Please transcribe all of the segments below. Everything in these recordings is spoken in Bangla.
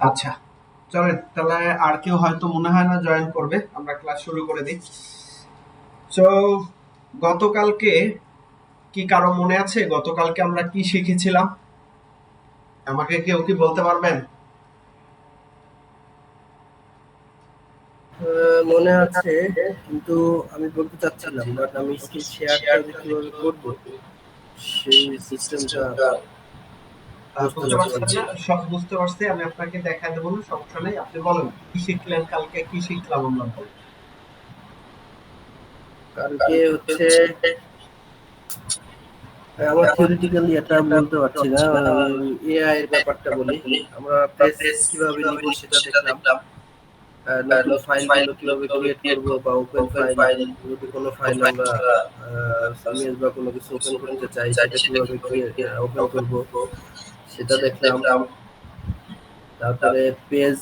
আচ্ছা, চলেন তাহলে। আর কেউ হয়তো মনে হয় না জয়েন করবে, আমরা ক্লাস শুরু করে দিই। তো গতকালকে কি কারো মনে আছে গতকালকে আমরা কি শিখেছিলাম? আমাকে কেউ কি বলতে পারবেন? মনে আছে, কিন্তু আমি বলতে চাচ্ছিলাম, বাট আমি স্ক্রিন শেয়ারটা যে কিভাবে করবো সেই সিস্টেমটা বুঝতে বুঝতে পারছি পারছেন না। না? সব বুঝতে পারছি, আমি আপনাকে দেখাই দেবো না, সমস্যা নেই। আপনি বলেন কি শিখলেন কালকে, কি শিখলাম আমরা বলেন। কালকে হচ্ছে আমার থিওরিটিক্যালি এটা বলতে পারছি না। এআই এর ব্যাপারটা বলি। আমরা পেজ কিভাবে নিব সেটা দেখলাম। নতুন ফাইল গুলো কিভাবে ক্রিয়েট করব, বা ওপেন ফাইল, যদি কোনো ফাইল আমরা ইমেজ বা কোনো কিছু ওপেন করতে চাই সেটা কিভাবে ওপেন করব সেটা দেখলাম। তারপরে পেজ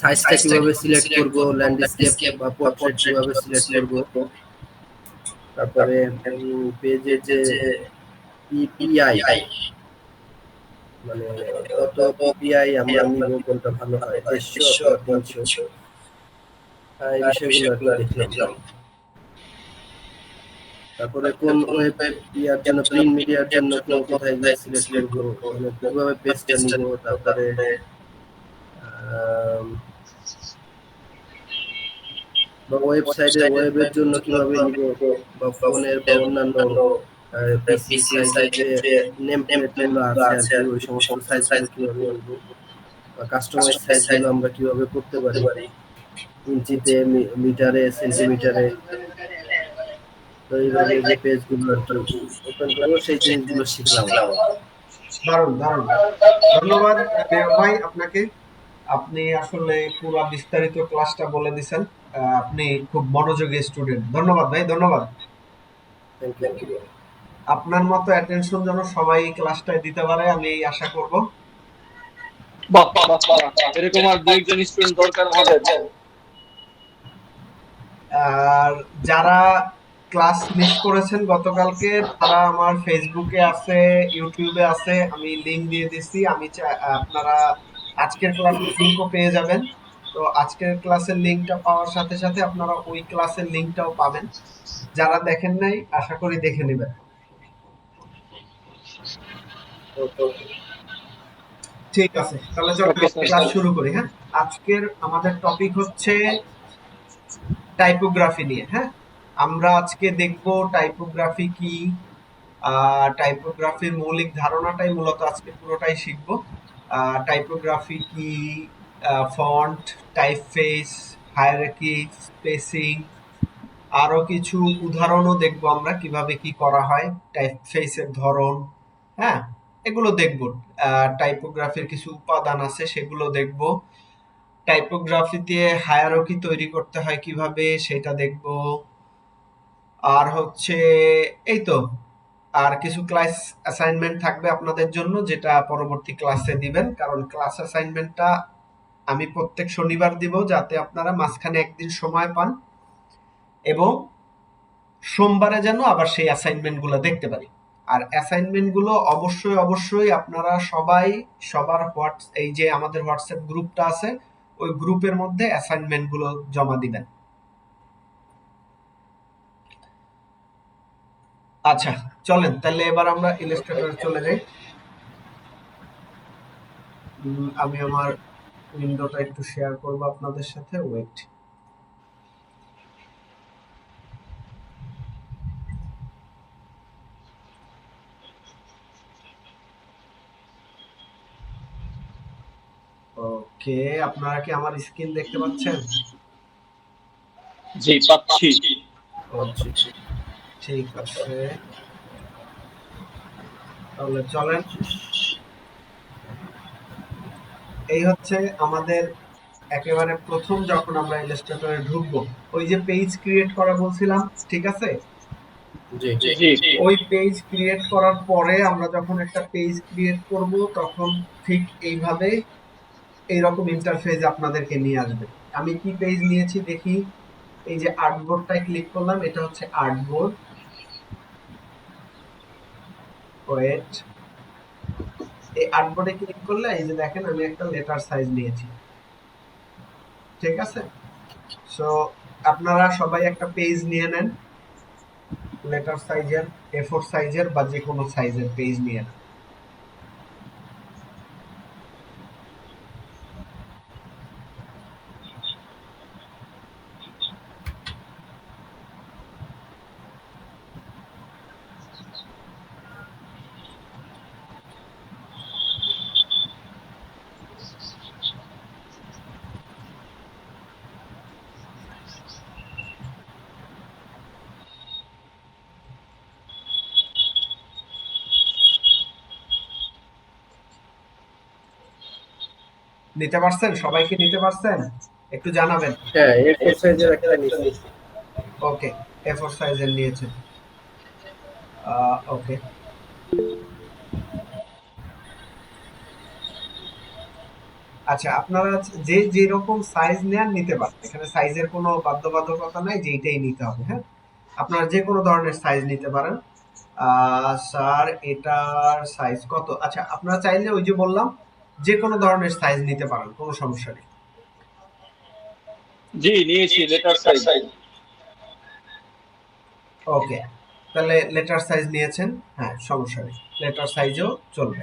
সাইজটা কিভাবে সিলেক্ট করব, ল্যান্ডস্কেপ বা পোর্ট্রেট কিভাবে সিলেক্ট করব। তারপরে পেজের যে পিপিআই, মানে কত পিপিআই আমরা নিব, কোনটা ভালো হয়, 150 অথবা 300, এই বিষয়গুলো আর কি দেখলাম। তারপরে কোন ওয়েব ইয়ার জন্য, প্রিন্ট মিডিয়ার জন্য কোথায় গিয়ে সিলেক্ট করব, মানে কিভাবে পেজটা নিব। তারপরে আম, বা ওয়েবসাইটে ওয়েবের জন্য কিভাবে নিব, বা ফোনের বা অন্যান্য পিসি সাইজের যে নেম প্লেট গুলো আছে আর কি, ওই সমস্ত সাইজগুলো কিভাবে নিব, বা কাস্টমাইজ সাইজগুলো আমরা কিভাবে করতে পারি, ইঞ্চিতে, মিটারে, সেন্টিমিটারে। তো এইভাবে যে পেজগুলো আর কি ওপেন করবো সেই জিনিসগুলো শিখলাম আর কি। দারুণ দারুণ, ধন্যবাদ মেয়র ভাই আপনাকে। আপনি আসলে পুরো বিস্তারিত ক্লাসটা বলে দিছেন। আপনি খুব মনোযোগী স্টুডেন্ট। ধন্যবাদ ভাই, ধন্যবাদ। Thank you. আপনার মতো অ্যাটেনশন যেন সবাই এই ক্লাসটায় দিতে পারে, আমি এই আশা করব। বাহ বাহ বাহ, এরকম আর দু একজন স্টুডেন্ট দরকার আমাদের। আর যারা ক্লাস মিস করেছেন গতকালকে, তারা আমার ফেসবুকে আছে, ইউটিউবে আছে, আমি লিংক দিয়ে দিছি। আপনারা আজকের ক্লাসের লিংকও পেয়ে যাবেন। তো আজকের ক্লাসের লিংকটা পাওয়ার সাথে সাথে আপনারা ওই ক্লাসের লিংকটাও পাবেন। যারা দেখেন নাই, আশা করি দেখে নেবেন। ওকে। ঠিক আছে, তাহলে চলো ওকে স্যার। ক্লাস শুরু করি। হ্যাঁ, আজকের আমাদের টপিক হচ্ছে টাইপোগ্রাফি নিয়ে। হ্যাঁ, আমরা আজকে দেখব টাইপোগ্রাফি কি, টাইপোগ্রাফির মৌলিক ধারণাটাই মূলত আজকে পুরোটাই শিখব। টাইপোগ্রাফি কি, ফন্ট, টাইপফেস, হায়ারার্কি, স্পেসিং, আরো কিছু উদাহরণও দেখব আমরা কিভাবে কি করা হয়, টাইপফেসের ধরন। হ্যাঁ, এগুলো দেখব। টাইপোগ্রাফির কিছু উপাদান আছে সেগুলো দেখব। টাইপোগ্রাফিতে হায়ারার্কি তৈরি করতে হয় কিভাবে সেটা দেখব। আর হচ্ছে এই তো, আর কিছু ক্লাস অ্যাসাইনমেন্ট থাকবে আপনাদের জন্য, যেটা পরবর্তী ক্লাসে দিবেন, কারণ ক্লাস অ্যাসাইনমেন্টটা আমি প্রত্যেক শনিবার দিব, যাতে আপনারা মাঝখানে একদিন সময় পান এবং সোমবারে যেন আবার সেই অ্যাসাইনমেন্ট গুলো দেখতে পারি। আর অ্যাসাইনমেন্ট গুলো অবশ্যই অবশ্যই আপনারা সবাই সবার এই যে আমাদের হোয়াটসঅ্যাপ গ্রুপটা আছে, ওই গ্রুপের মধ্যে অ্যাসাইনমেন্ট গুলো জমা দিবেন। আচ্ছা, চলেন তাহলে এবার আমরা ইলাস্ট্রেটরে চলে যাই। আমি আমার উইন্ডোটা একটু শেয়ার করব আপনাদের সাথে, ওয়েট। ওকে, আপনারা কি আমার স্ক্রিন দেখতে পাচ্ছেন? জি পাচ্ছি। আচ্ছা। ঠিক আছে, তাহলে চলেন। এই হচ্ছে আমাদের একেবারে প্রথম যখন আমরা ইলাস্ট্রেটরে ঢুকবো, ওই যে পেজ ক্রিয়েট করা বলছিলাম, ঠিক আছে? জি। জি। ওই পেজ ক্রিয়েট করার পরে আমরা যখন একটা পেজ ক্রিয়েট করব, তখন ঠিক এইভাবে এইরকম ইন্টারফেস আপনাদেরকে নিয়ে আসবে। আমি কি পেজ নিয়েছি দেখি। এই যে আর্টবোর্ডটায় ক্লিক করলাম, এটা হচ্ছে আর্টবোর্ড। ওয়েট, এই আর্টবোর্ডে ক্লিক করলে এই যে দেখেন আমি একটা লেটার সাইজ নিয়েছি, ঠিক আছে। সো আপনারা সবাই একটা পেজ নিয়ে নেন, লেটার সাইজের, A4 সাইজের বা যে কোনো সাইজের পেজ নিয়ে নেন। নিতে পারছেন? সবাইকে নিতে পারছেন? একটু জানাবেন। হ্যাঁ, A4 সাইজের একটা নিচ্ছি। ওকে, A4 সাইজের নিয়েছেন। ওকে, আচ্ছা আপনারা যে যেরকম সাইজ নেন নিতে পারেন, এখানে সাইজের কোনো বাধ্যবাধকতা নাই যে এইটাই নিতে হবে। হ্যাঁ, আপনারা যে কোনো ধরনের সাইজ নিতে পারেন। স্যার এটার সাইজ কত? আচ্ছা আপনারা চাইলে ওই যে বললাম যে কোনো ধরনের সাইজ নিতে পারেন, কোনো সমস্যা নেই। জি নিয়েছি লেটার সাইজ। ওকে, তাহলে লেটার সাইজ নিয়েছেন, হ্যাঁ সমস্যা নেই, লেটার সাইজও চলবে।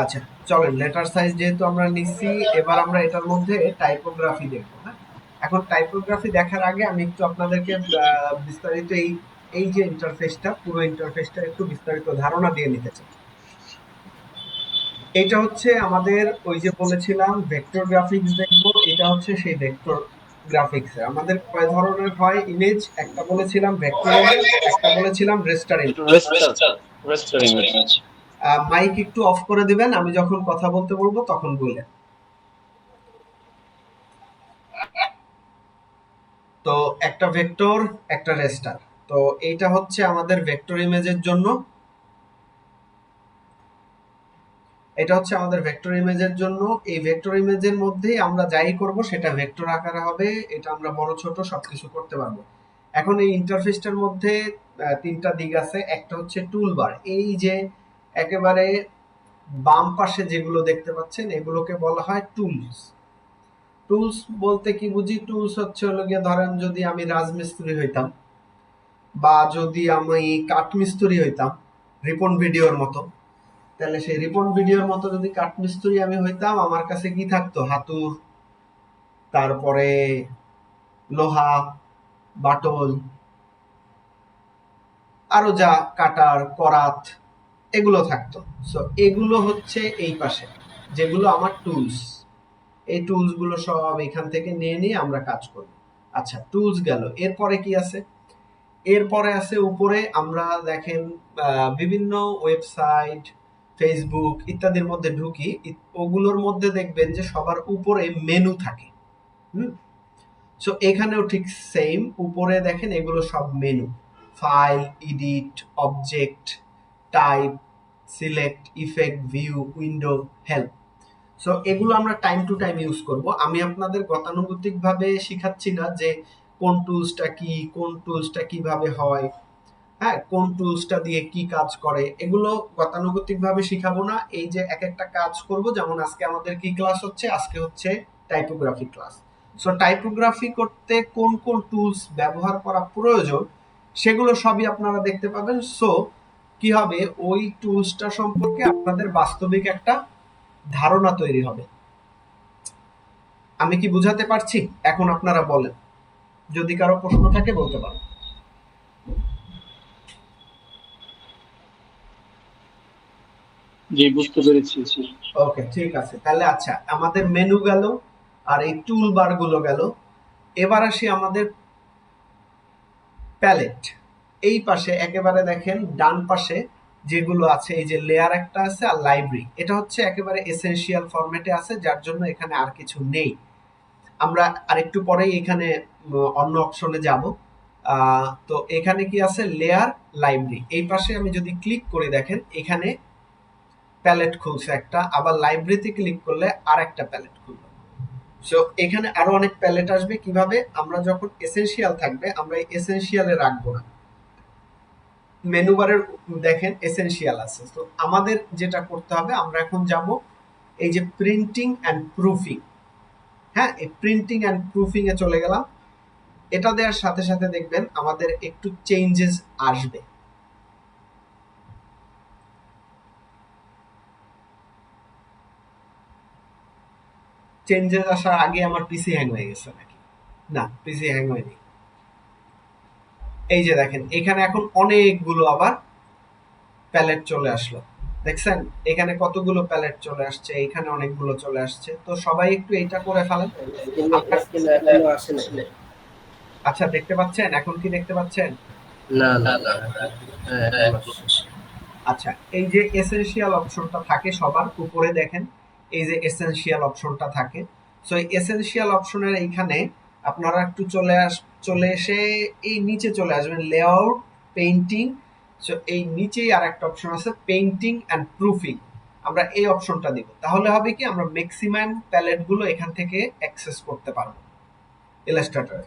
আচ্ছা চলেন, লেটার সাইজ যেহেতু আমরা নিচ্ছি, এবার আমরা এটার মধ্যে টাইপোগ্রাফি দেখবো। হ্যাঁ, এখন টাইপোগ্রাফি দেখার আগে আমি একটু আপনাদেরকে বিস্তারিত এই এই যে ইন্টারফেসটা, পুরো ইন্টারফেসটা একটু বিস্তারিত ধারণা দিয়ে নিতে চাই। এটা হচ্ছে আমাদের ওই যে বলেছিলাম ভেক্টর গ্রাফিক্স দেখবো, এটা হচ্ছে সেই ভেক্টর গ্রাফিক্স। আমাদের কয় ধরনের হয় ইমেজ? একটা বলেছিলাম ভেক্টর ইমেজ, একটা বলেছিলাম রেস্টার ইমেজ। রেস্টার ইমেজ। মাইক একটু অফ করে দিবেন, আমি যখন কথা বলতে বলবো তখন বললেন। তো একটা ভেক্টর, একটা রেস্টার। তো এইটা হচ্ছে আমাদের ভেক্টর ইমেজের জন্য, এটা হচ্ছে আমাদের ভেক্টর ইমেজের জন্য। এই ভেক্টর ইমেজের মধ্যেই আমরা যাই করব সেটা ভেক্টর আকারে হবে, এটা আমরা বড় ছোট সবকিছু করতে পারবো। এখন এই ইন্টারফেসটার মধ্যে তিনটা দিক আছে। একটা হচ্ছে টুলবার, এই যে একেবারে বাম পাশে যেগুলো দেখতে পাচ্ছেন এগুলোকে বলা হয় টুলস। টুলস বলতে কি বুঝি? টুলস হচ্ছে হলো গিয়ে, ধরেন যদি আমি রাজমিস্ত্রি হইতাম বা যদি আমি কাঠমিস্ত্রি হইতাম রিপন ভিডিওর মতো, তাহলে সেই রিপন ভিডিওর মতো যদি কাঠমিস্ত্রি আমি হইতাম, আমার কাছে কি থাকতো? হাতুর, তারপরে লোহা, বাটল, আরো যা কাটার, করাত, এগুলো থাকতো। সো এগুলো হচ্ছে এই পাশে যেগুলো আমার টুলস। এই টুলস গুলো সব এখান থেকে নিয়ে নিয়ে আমরা কাজ করব। আচ্ছা টুলস গেল, এরপরে কি আছে? এরপরে আছে উপরে আমরা দেখেন বিভিন্ন ওয়েবসাইট, ফেসবুক ইত্যাদির মধ্যে ঢুকি, ওগুলোর মধ্যে দেখবেন যে সবার উপরে মেনু থাকে। সো এখানেও ঠিক সেম, উপরে দেখেন এগুলো সব menu, file, edit, object, type, select, effect, view, window, help. So এগুলো আমরা টাইম টু টাইম ইউজ করব। আমি আপনাদের গতানুগতিক ভাবে শিখাচ্ছি না যে কোন টুলসটা কি, কোন টুলসটা কিভাবে হয়, হ্যাঁ কোন টুলসটা দিয়ে কি কাজ করে, এগুলো গতানুগতিক ভাবে শিখাবো না। এই যে এক একটা কাজ করব, যেমন আজকে আমাদের কি ক্লাস হচ্ছে? আজকে হচ্ছে টাইপোগ্রাফি ক্লাস। সো টাইপোগ্রাফি করতে কোন কোন টুলস ব্যবহার করা প্রয়োজন সেগুলো সবই আপনারা দেখতে পাবেন। সো কি হবে, ওই টুলসটা সম্পর্কে আপনাদের বাস্তবিক একটা ধারণা তৈরি হবে। আমি কি বুঝাতে পারছি? এখন আপনারা বলেন, যদি কারো প্রশ্ন থাকে বলতে পারেন। জি বুঝতে পেরেছি। ওকে ঠিক আছে, তাহলে আচ্ছা আমাদের মেনু গেল আর এই টুল বার গুলো গেল। এবার আসি আমাদের প্যালেট। এই পাশে একেবারে দেখেন ডান পাশে যেগুলো আছে, এই যে লেয়ার একটা আছে আর লাইব্রেরি, এটা হচ্ছে একেবারে এসেনশিয়াল ফরম্যাটে আছে, যার জন্য এখানে আর কিছু নেই। আমরা আরেকটু পরেই এখানে অন্য অপশনে যাব। তো এখানে কি আছে? Layer, library. এই পাশে আমি যদি ক্লিক করি দেখেন এখানে প্যালেট খুলছে একটা, আবার লাইব্রেরিতে ক্লিক করলে আর একটা প্যালেট খুলবে। সো এখানে আরো অনেক প্যালেট আসবে। কিভাবে? আমরা যখন এসেনশিয়াল থাকবে আমরা এই এসেনশিয়ালে রাখবো না, মেনু বারের দেখেন এসেনশিয়াল আছে। তো আমাদের যেটা করতে হবে, আমরা এখন যাব এই যে প্রিন্টিং অ্যান্ড প্রুফিং। হ্যাঁ, এই প্রিন্টিং অ্যান্ড প্রুফিং এ চলে গেলাম। এটা দেওয়ার সাথে সাথে দেখবেন আমাদের একটু চেঞ্জেস আসবে। চেঞ্জেস আসার আগে আমার পিসি হ্যাং হয়ে গেছে নাকি? না, পিসি হ্যাং হয়নি। এই যে দেখেন এখানে এখন অনেকগুলো আবার প্যালেট চলে আসলো, দেখছেন এখানে কতগুলো প্যালেট চলে আসছে, এখানে অনেকগুলো চলে আসছে। তো সবাই একটু এইটা করে ফেলেন। স্ক্রিনে এখনো আসে নাই। আচ্ছা, দেখতে পাচ্ছেন? এখন কি দেখতে পাচ্ছেন? না না না, হ্যাঁ এখন আসছে। আচ্ছা, এই যে এসেনশিয়াল অপশনটা থাকে সবার উপরে দেখেন, এই যে এসেনশিয়াল অপশনটা থাকে। সো এই এসেনশিয়াল অপশনের এইখানে আপনারা একটু চলে এসে এই নিচে চলে আসবেন, লেআউট, পেইন্টিং। সো এই নিচেই আর একটা অপশন আছে পেইন্টিং অ্যান্ড প্রুফিং। আমরা এই অপশনটা দিব, তাহলে হবে কি আমরা ম্যাক্সিমাম প্যালেট গুলো এখান থেকে অ্যাক্সেস করতে পারবো ইলাস্ট্রেটরে।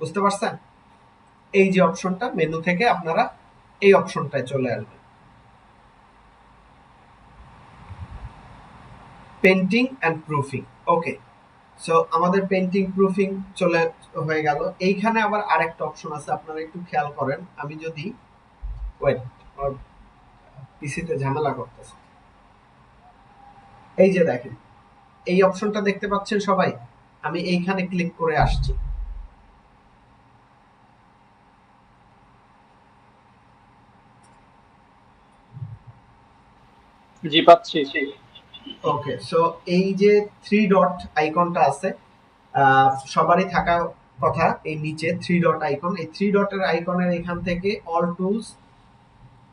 বুঝতে পারছেন? এই যে অপশনটা মেনু থেকে আপনারা এই অপশনটায় চলে আসবেন, painting and proofing. Okay, so আমাদের পেন্টিং প্রুফিং চলে হয়ে গেল। এইখানে আবার আরেকটা অপশন আছে, আপনারা একটু খেয়াল করেন। আমি যদি ওয়েট, পিসিতে ঝামেলা করতেছে। এই যে দেখেন এই অপশনটা দেখতে পাচ্ছেন সবাই? আমি এইখানে ক্লিক করে আসছি। জি পাচ্ছি। ওকে, সো এই যে থ্রি ডট আইকনটা আছে, সবারই থাকা কথা এই নিচে থ্রি ডট আইকন। এই থ্রি ডটের আইকনের এখান থেকে অল টুলস,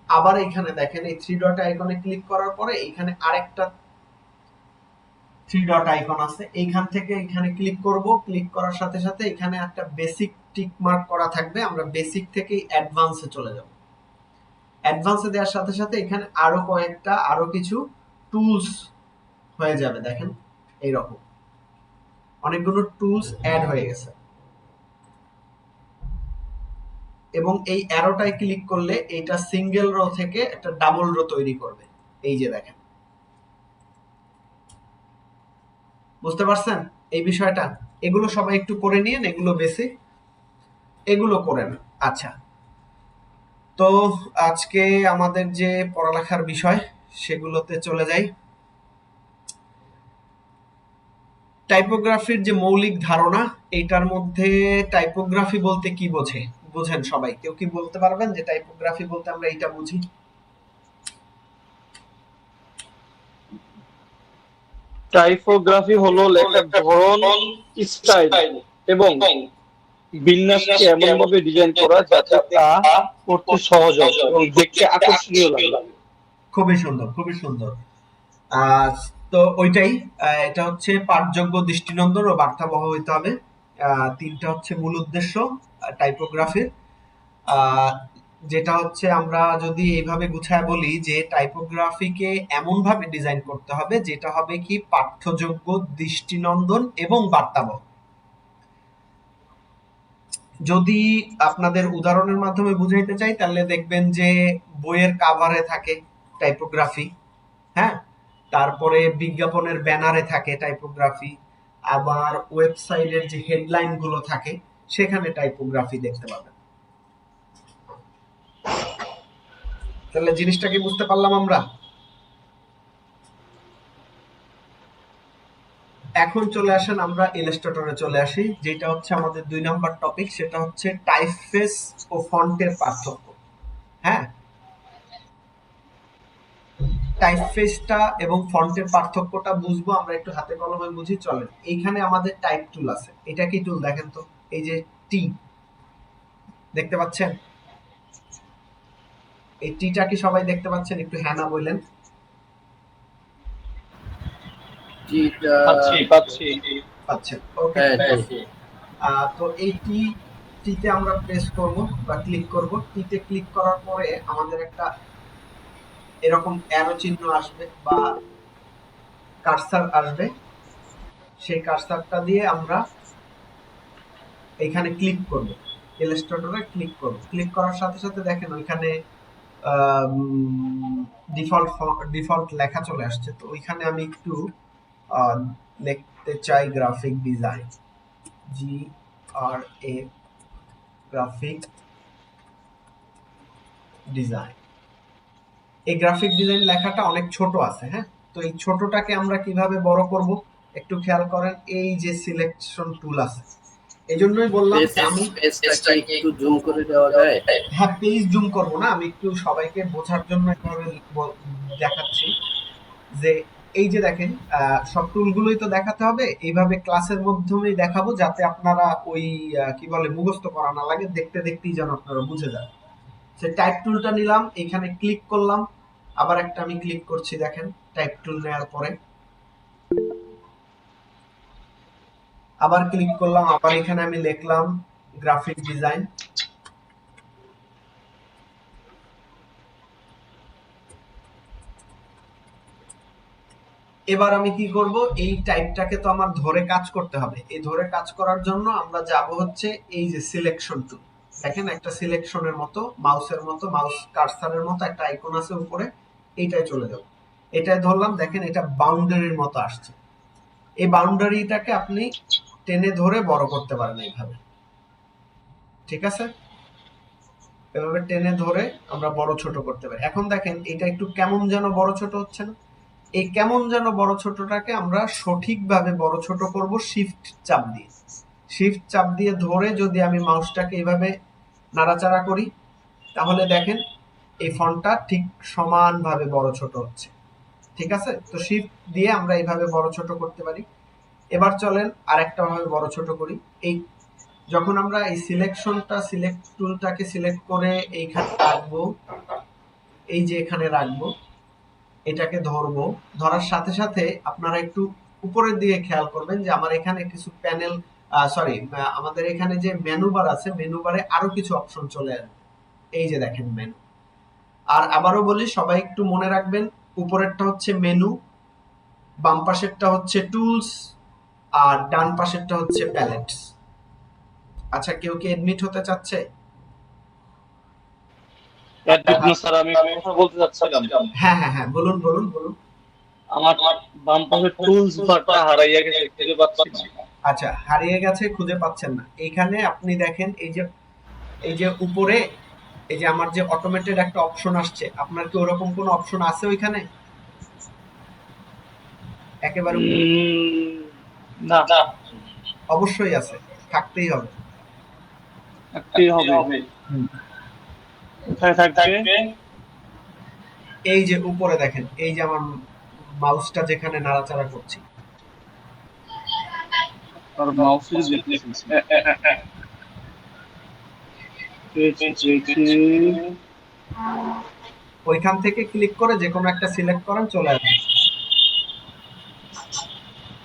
আবার এখানে দেখেন এই থ্রি ডট আইকনে ক্লিক করার পরে এখানে আরেকটা থ্রি ডট আইকন আছে, এইখান থেকে এখানে ক্লিক করব। ক্লিক করার সাথে সাথে এখানে একটা বেসিক টিক মার্ক করা থাকবে, আমরা বেসিক থেকে অ্যাডভান্সে চলে যাব। অ্যাডভান্সে দেওয়ার সাথে সাথে এখানে আরো কয়েকটা আরো কিছু টুলস হয়ে যাবে, দেখেন এইরকম অনেকগুলো টুলস অ্যাড হয়ে গেছে। এবং এই অ্যারোটায় ক্লিক করলে এটা সিঙ্গেল রো থেকে একটা ডাবল রো তৈরি করবে। এই যে দেখেন, বুঝতে পারছেন এই বিষয়টা? এগুলো সবাই একটু করে নিন, এগুলো বেসিক, এগুলো করেন। আচ্ছা, তো আজকে আমাদের যে পড়ালেখার বিষয় সেগুলোতে চলে যাই। টাইপোগ্রাফির যে মৌলিক ধারণা, এইটার মধ্যে টাইপোগ্রাফি বলতে কি বোঝেন সবাই? কেউ কি বলতে পারবেন যে টাইপোগ্রাফি বলতে আমরা এইটা বুঝি? টাইপোগ্রাফি হলো লেখার ধরন, স্টাইল এবং বিন্যাসকে এমন ভাবে ডিজাইন করা যাতে তা পড়তে সহজ হয় এবং দেখতে আকর্ষণীয় লাগে। খুবই সুন্দর, খুবই সুন্দর। তো ওইটাই, এটা হচ্ছে পাঠযোগ্য, দৃষ্টিনন্দন ও বার্তাবহ হইতে হবে। তিনটা হচ্ছে মূল উদ্দেশ্য টাইপোগ্রাফির। যেটা হচ্ছে আমরা যদি এইভাবে গুছায় বলি যে টাইপোগ্রাফিকে এমন ভাবে ডিজাইন করতে হবে যেটা হবে কি পাঠ্যযোগ্য, দৃষ্টিনন্দন এবং বার্তাবহ। যদি আপনাদের উদাহরণের মাধ্যমে বুঝাইতে চাই তাহলে দেখবেন যে বইয়ের কাভারে থাকে টাইপোগ্রাফি, হ্যাঁ, তারপরে বিজ্ঞাপনের ব্যানারে থাকে টাইপোগ্রাফি, আবার ওয়েবসাইটের যে হেডলাইন গুলো থাকে সেখানে টাইপোগ্রাফি দেখতে পাবেন। তাহলে জিনিসটা কি বুঝতে পারলাম আমরা? এখন চলে আসেন, আমরা ইলাস্ট্রেটরে চলে আসি, যেটা হচ্ছে আমাদের 2 নম্বর টপিক, সেটা হচ্ছে টাইপফেস ও ফন্টের পার্থক্য। হ্যাঁ, টাইপফেসটা এবং ফন্টের পার্থক্যটা বুঝবো আমরা, একটু হাতে কলমে বুঝি। চলেন, এইখানে আমাদের টাইপ টুল আছে। এটা কি টুল দেখেন তো? এই যে টি দেখতে পাচ্ছেন? এই টিটা কি সবাই দেখতে পাচ্ছেন? একটু হ্যাঁ না বললেন। পাচ্ছি। পাচ্ছেন? ওকে, তো এই টিতে আমরা প্রেস করব বা ক্লিক করব। টিতে ক্লিক করার পরে আমাদের একটা এরকম অ্যারো চিহ্ন আসবে বা কার্সার আসবে। সেই কার্সারটা দিয়ে আমরা এইখানে ক্লিক করব, ইলাস্ট্রেটরে ক্লিক করব। ক্লিক করার সাথে সাথে দেখেন ওইখানে ডিফল্ট ডিফল্ট লেখা চলে আসছে। তো ওইখানে আমি একটু লিখতে চাই graphic design, GRA graphic design. এই গ্রাফিক ডিজাইন লেখাটা অনেক ছোট আছে, হ্যাঁ। তো এই ছোটটাকে আমরা কিভাবে বড় করব একটু খেয়াল করেন। এই যে সিলেকশন টুল আছে, এই জন্যই বললাম আমি পেজটাকে একটু জুম করে দেওয়া যায়। হ্যাঁ, পেজ জুম করব না, আমি একটু সবাইকে বোঝার জন্য এভাবে দেখাচ্ছি যে এই যে দেখেন সব টুলগুলোই তো দেখাতে হবে, এইভাবে ক্লাসের মাধ্যমেই দেখাবো যাতে আপনারা ওই কি বলে মুখস্থ করা না লাগে, দেখতে দেখতেই যেন আপনারা বুঝে যান। সে টাইপ টুলটা নিলাম, এখানে ক্লিক করলাম, আবার একটা আমি ক্লিক করছি, দেখেন টাইপ টুল নেওয়ার পরে আবার ক্লিক করলাম, আবার এখানে আমি লিখলাম গ্রাফিক ডিজাইন। এবার আমি কি করব, এই টাইপটাকে তো আমার ধরে কাজ করতে হবে। এই ধরে কাজ করার জন্য আমরা যাব হচ্ছে এই যে সিলেকশন টুল। দেখেন একটা সিলেকশনের মতো মাউসের মতো, মাউস কার্সারের মতো একটা আইকন আছে উপরে, এইটাই চলে যাব। এটাই ধরলাম, দেখেন এটা বাউন্ডারির মতো আসছে। এই বাউন্ডারিটাকে আপনি টেনে ধরে বড় করতে পারেন এইভাবে, ঠিক আছে। এভাবে টেনে ধরে আমরা বড় ছোট করতে পারি। এখন দেখেন এটা একটু কেমন যেন বড় ছোট হচ্ছে না? এই কেমন যেন বড় ছোটটাকে আমরা সঠিকভাবে বড় ছোট করব শিফট চাপ দিয়ে। শিফট চাপ দিয়ে ধরে যদি আমি মাউসটাকে এইভাবে নাড়াচাড়া করি, তাহলে দেখেন এই ফন্টটা ঠিক সমানভাবে বড় ছোট হচ্ছে, ঠিক আছে। তো শিফট দিয়ে আমরা এইভাবে বড় ছোট করতে পারি। এবার চলেন আরেকটা ভাবে বড় ছোট করি। এই যখন আমরা এই সিলেক্ট টুলটাকে সিলেক্ট করে এইখানে রাখবো, এই যে এখানে রাখবো, এটাকে ধরবো, ধরার সাথে সাথে আপনারা একটু উপরের দিকে খেয়াল করবেন যে আমার এখানে কিছু প্যানেল আমাদের এখানে যে মেনু বার আছে, মেনু বারে আরো কিছু অপশন চলে আসবে। এই যে দেখেন মেনু। আর আবারও বলি, সবাই একটু মনে রাখবেন, উপরেরটা হচ্ছে মেনু, বাম পাশেরটা হচ্ছে টুলস, আর ডান পাশেরটা হচ্ছে প্যালেটস। আচ্ছা, কেউ কি এডমিট হতে চাচ্ছে? স্যার আমি কথা বলতে চাচ্ছিলাম। হ্যাঁ হ্যাঁ হ্যাঁ, বলুন বলুন বলুন। আমার বাম পাশে টুলস বারটা হারাইয়া গেছে, খুঁজে পাচ্ছি না। আচ্ছা, হারিয়ে গেছে, খুঁজে পাচ্ছেন না। এইখানে আপনি দেখেন এই যে উপরে এই যে আমার যে অটোমেটেড একটা অপশন আসছে, আপনার কি ওরকম কোনো অপশন আছে ওইখানে? একেবারে না, অবশ্যই আছে, থাকতেই হবে। থাকতেই হবে। কোথায় থাকবে? এই যে উপরে দেখেন, এই যে আমার মাউসটা যেখানে নাড়াচাড়া করছি, আর মাউসে দেখতেছি। ওইখান থেকে ক্লিক করে যে কোনো একটা সিলেক্ট করেন, চলে আসবে।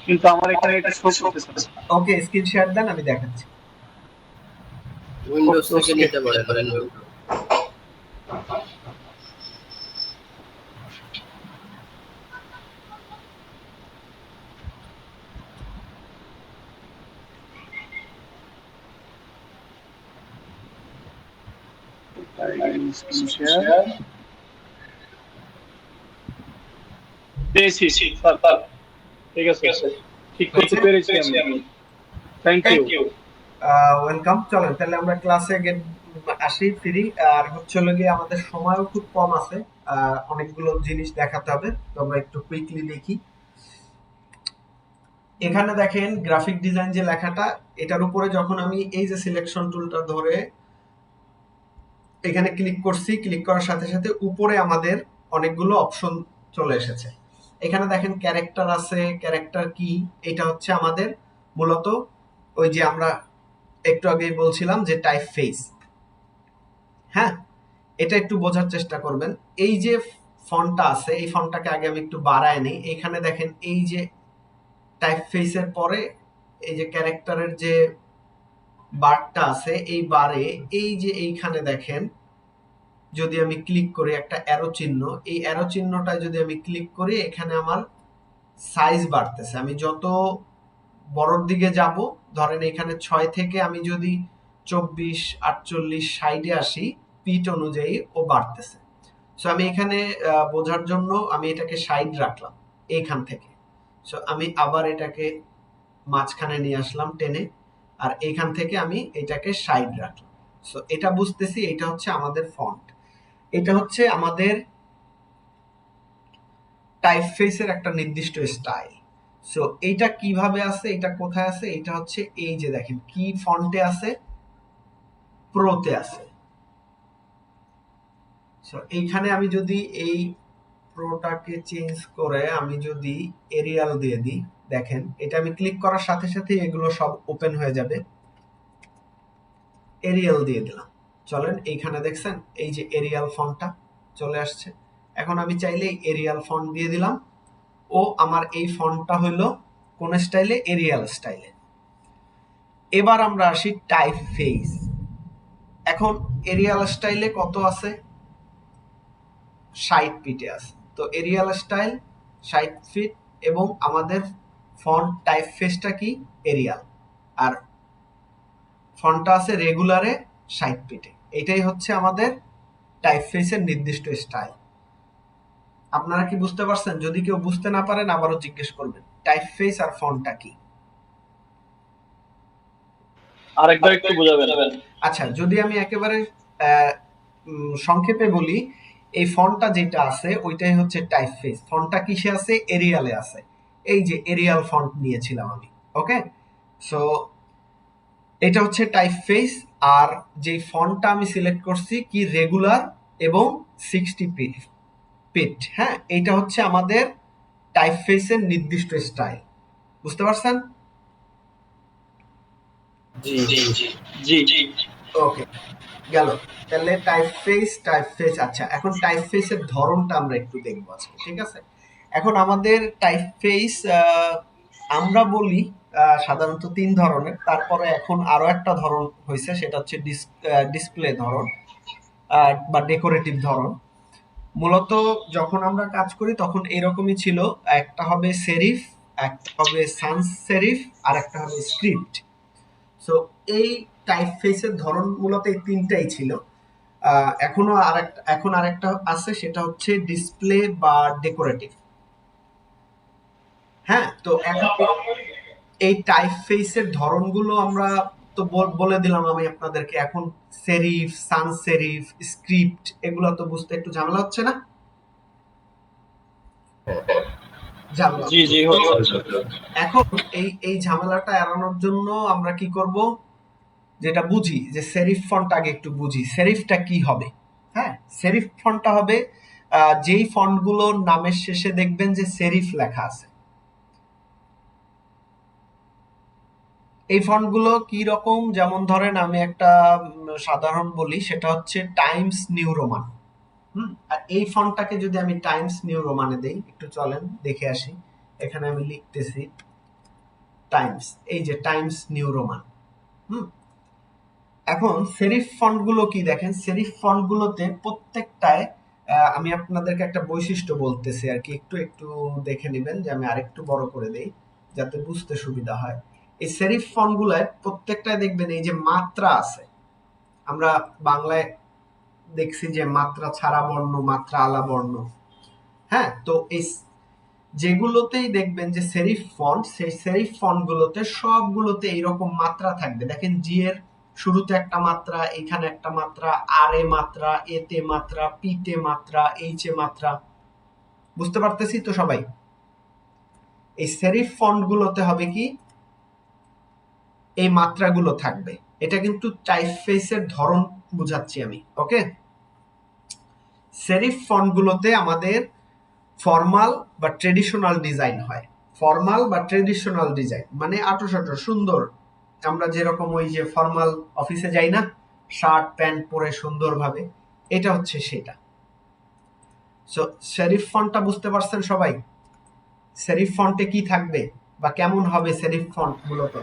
কিন্তু আমার এখানে এটা শো করতেছে না। ওকে, স্ক্রিন শেয়ার দেন, আমি দেখাচ্ছি। উইন্ডোজ থেকে নিতে পারেন। স্ক্রিন শেয়ার পেয়েছি স্যার, ঠিক আছে, ঠিক করতে পেরেছি আমি। Thank you. ওয়েলকাম। চলেন তাহলে আমরা ক্লাসে আসি, ফিরি। আর হচ্ছে হলো গিয়ে আমাদের সময়ও খুব কম আছে, অনেকগুলো জিনিস দেখাতে হবে, তো আমরা একটু কুইকলি দেখি। এখানে দেখেন গ্রাফিক ডিজাইন যে লেখাটা, এটার উপরে যখন আমি এই যে সিলেকশন টুলটা ধরে এখানে ক্লিক করছি, ক্লিক করার সাথে সাথে উপরে আমাদের অনেকগুলো অপশন চলে এসেছে। এখানে দেখেন ক্যারেক্টার আছে, ক্যারেক্টার কি, এটা হচ্ছে আমাদের মূলত ওই যে আমরা একটু আগেই বলছিলাম যে টাইপ ফেস। হ্যাঁ, এটা একটু বোঝার চেষ্টা করবেন। এই যে ফন্টটা আছে, এই ফন্টটাকে আগে আমি একটু বাড়ায় নেই। এখানে দেখেন এই যে টাইপ ফেসের পরে এই যে ক্যারেক্টারের যে বারটা আছে, এই বারে এই যে এইখানে দেখেন, যদি আমি ক্লিক করি একটা অ্যারো চিহ্ন, এই অ্যারো চিহ্নটা যদি আমি ক্লিক করি, এখানে আমার সাইজ বাড়তেছে। আমি যত বড়র দিকে যাব, ধরেন এখানে 6 থেকে আমি যদি 24, 48, 60 এ আসি, পিট অনুযায়ী ও বাড়তেছে। সো আমি এখানে বোঝার জন্য আমি এটাকে 60 রাখলাম এইখান থেকে। সো আমি আবার এটাকে মাঝখানে নিয়ে আসলাম টেনে, আর এইখান থেকে আমি এটাকে 60 রাখলাম। সো এটা বুঝতেছি, এটা হচ্ছে আমাদের ফন্ট, এটা হচ্ছে আমাদের টাইপফেসের একটা নির্দিষ্ট স্টাইল। সো এইটা কিভাবে আছে, এটা কোথায় আছে, এটা হচ্ছে এই যে দেখেন কি ফন্টে আছে, প্রোতে আছে। সো এইখানে আমি যদি এই প্রোটাকে চেঞ্জ করে আমি যদি এরিয়াল দিয়ে দিই, দেখেন এটা আমি ক্লিক করার সাথে সাথে এগুলো সব ওপেন হয়ে যাবে। এরিয়াল দিয়ে দিলাম, চলেন এইখানে দেখছেন এই যে এরিয়াল ফন্টটা চলে আসছে। এখন আমি চাইলে এরিয়াল ফন্ট দিয়ে দিলাম, ও আমার এই ফন্টটা হলো কোন স্টাইলে, এরিয়াল স্টাইলে। এবার আমরা আসি টাইপফেস। এখন এরিয়াল স্টাইলে কত আছে, 60 ফিটে আছে। তো এরিয়াল স্টাইল 60 ফিট, এবং আমাদের ফন্ট টাইপফেসটা কি, এরিয়াল, আর ফন্টটা আছে রেগুলারে 60 ফিটে। এটাই হচ্ছে আমাদের টাইপফেসের নির্দিষ্ট স্টাইল। আপনারা কি বুঝতে পারছেন? যদি কেউ বুঝতে না পারেন আবারও জিজ্ঞেস করবেন টাইপফেস আর ফন্টটা কি। আরেকবার একটু বোঝাবেন। আচ্ছা, যদি আমি একেবারে সংক্ষেপে বলি, এই ফন্টটা যেটা আছে ওইটাই হচ্ছে টাইপফেস। ফন্টটা কিসে আছে, এরিয়ালে আছে। এই যে এরিয়াল ফন্ট নিয়েছিলাম আমি, ওকে। সো এটা হচ্ছে টাইপফেস, আর যেই ফন্টটা আমি সিলেক্ট করছি কি, রেগুলার এবং 60 পিট, হ্যাঁ, এটা হচ্ছে আমাদের টাইপফেসের নির্দিষ্ট স্টাইল। বুঝতে পারছেন? জি জি ওকে, গেল। তাহলে টাইপফেস। আচ্ছা, এখন টাইপফেসের ধরনটা আমরা একটু দেখবো আজকে, ঠিক আছে? এখন আমাদের টাইপফেস আমরা বলি সাধারণত 3 ধরনের, তারপরে এখন আরো একটা ধরন হয়েছে, সেটা হচ্ছে ডিসপ্লে ধরন বা ডেকোরেটিভ ধরন। মূলত যখন আমরা কাজ করি তখন এরকমই ছিল, একটা হবে সেরিফ, একটা হবে সানস সেরিফ, আর একটা হবে স্ক্রিপ্ট। সো এই টাইপফেসের ধরন মূলত এই তিনটাই ছিল। এখন আরেকটা আছে, সেটা হচ্ছে ডিসপ্লে বা ডেকোরেটিভ। হ্যাঁ, তো এখন এই টাইপফেসের ধরনগুলো আমরা তো বলে দিলাম আমি আপনাদেরকে। এখন সেরিফ, সানস সেরিফ, স্ক্রিপ্ট, এগুলো তো বুঝতে একটু ঝামেলা হচ্ছে না? ঝামেলা জি জি হচ্ছে। এখন এই ঝামেলাটা এড়ানোর জন্য আমরা কি করব, যেটা বুঝি যে সেরিফ ফন্ট আগে একটু বুঝি, সেরিফটা কি হবে। হ্যাঁ, সেরিফ ফন্টটা হবে যেই ফন্টগুলোর নামের শেষে দেখবেন যে সেরিফ লেখা আছে। এই ফন্টগুলো কি রকম, যেমন ধরেন আমি একটা সাধারণ বলি, সেটা হচ্ছে টাইমস নিউ রোমান। আর এই ফন্টটাকে যদি আমি টাইমস নিউ রোমানে দেই, একটু চলেন দেখে আসি। এখানে আমি লিখতেছি টাইমস, এই যে টাইমস নিউ রোমান। এখন সেরিফ ফন্টগুলো কি দেখেন, সেরিফ ফন্টগুলোতে প্রত্যেকটায় আমি আপনাদেরকে একটা বৈশিষ্ট্য বলতেছি আর কি, একটু একটু দেখে নেবেন, যে আমি আরেকটু বড় করে দেই যাতে বুঝতে সুবিধা হয়। এই সেরিফ ফন্টগুলোয় প্রত্যেকটায় দেখবেন এই যে মাত্রা আছে। আমরা বাংলায় দেখছি যে মাত্রা ছাড়া বর্ণ, মাত্রা আলা বর্ণ। হ্যাঁ, তো এই যেগুলোতেই দেখবেন যে সেরিফ ফন্ট, সেই সেরিফ ফন্টগুলোতে সবগুলোতে এইরকম মাত্রা থাকবে। দেখেন জি এর শুরুতে একটা মাত্রা, এখানে একটা মাত্রা, আর এ মাত্রা, এতে মাত্রা, পিতে মাত্রা, এইচ এ মাত্রা। বুঝতে পারতেছি তো সবাই? এই সেরিফ ফন্টগুলোতে হবে কি, এই মাত্রাগুলো থাকবে। এটা কিন্তু টাইপফেসের ধরন বুঝাচ্ছি আমি, ওকে। সেরিফ ফন্টগুলোতে আমাদের ফর্মাল বা ট্রেডিশনাল ডিজাইন হয়। ফর্মাল বা ট্রেডিশনাল ডিজাইন মানে আঁটো সুন্দর, আমরা যেরকম ওই যে ফর্মাল অফিসে যাই না, শার্ট প্যান্ট পরে সুন্দরভাবে, এটা হচ্ছে সেটা। সো সেরিফ ফন্টটা বুঝতে পারছেন সবাই? সেরিফ ফন্টে কি থাকবে বা কেমন হবে সেরিফ ফন্ট মূলত?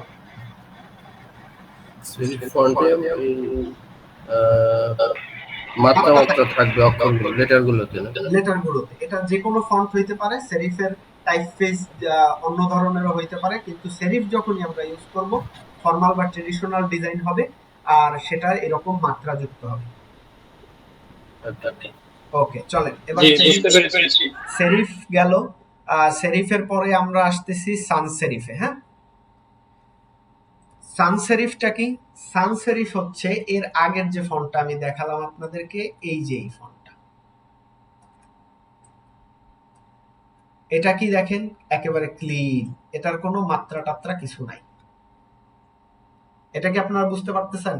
সেরিফ ফন্টে মাত্রা থাকবে অক্ষরগুলো, লেটারগুলোতে না? লেটারগুলোতে। এটা যে কোনো ফন্ট হইতে পারে, সেরিফের টাইপফেস অন্য ধরনেরও হইতে পারে, কিন্তু সেরিফ যখনই আমরা ইউজ করব ফর্মাল বা ট্রেডিশনাল ডিজাইন হবে আর সেটা এরকম মাত্রাযুক্ত হবে। ওকে, চলেন এবার জি, বুঝতে পেরেছি। সেরিফ গেল। সেরিফের পরে আমরা আসতেছি সান সেরিফে। হ্যাঁ, সান সেরিফটা কি? সান সেরিফ হচ্ছে এর আগের যে ফন্টটা আমি দেখালাম আপনাদেরকে, এই যে এই ফন্টটা, এটা কি দেখেন একেবারে ক্লিন, এটার কোনো মাত্রা টাত্রা কিছু নাই। এটা কি আপনারা বুঝতে পারতেছেন?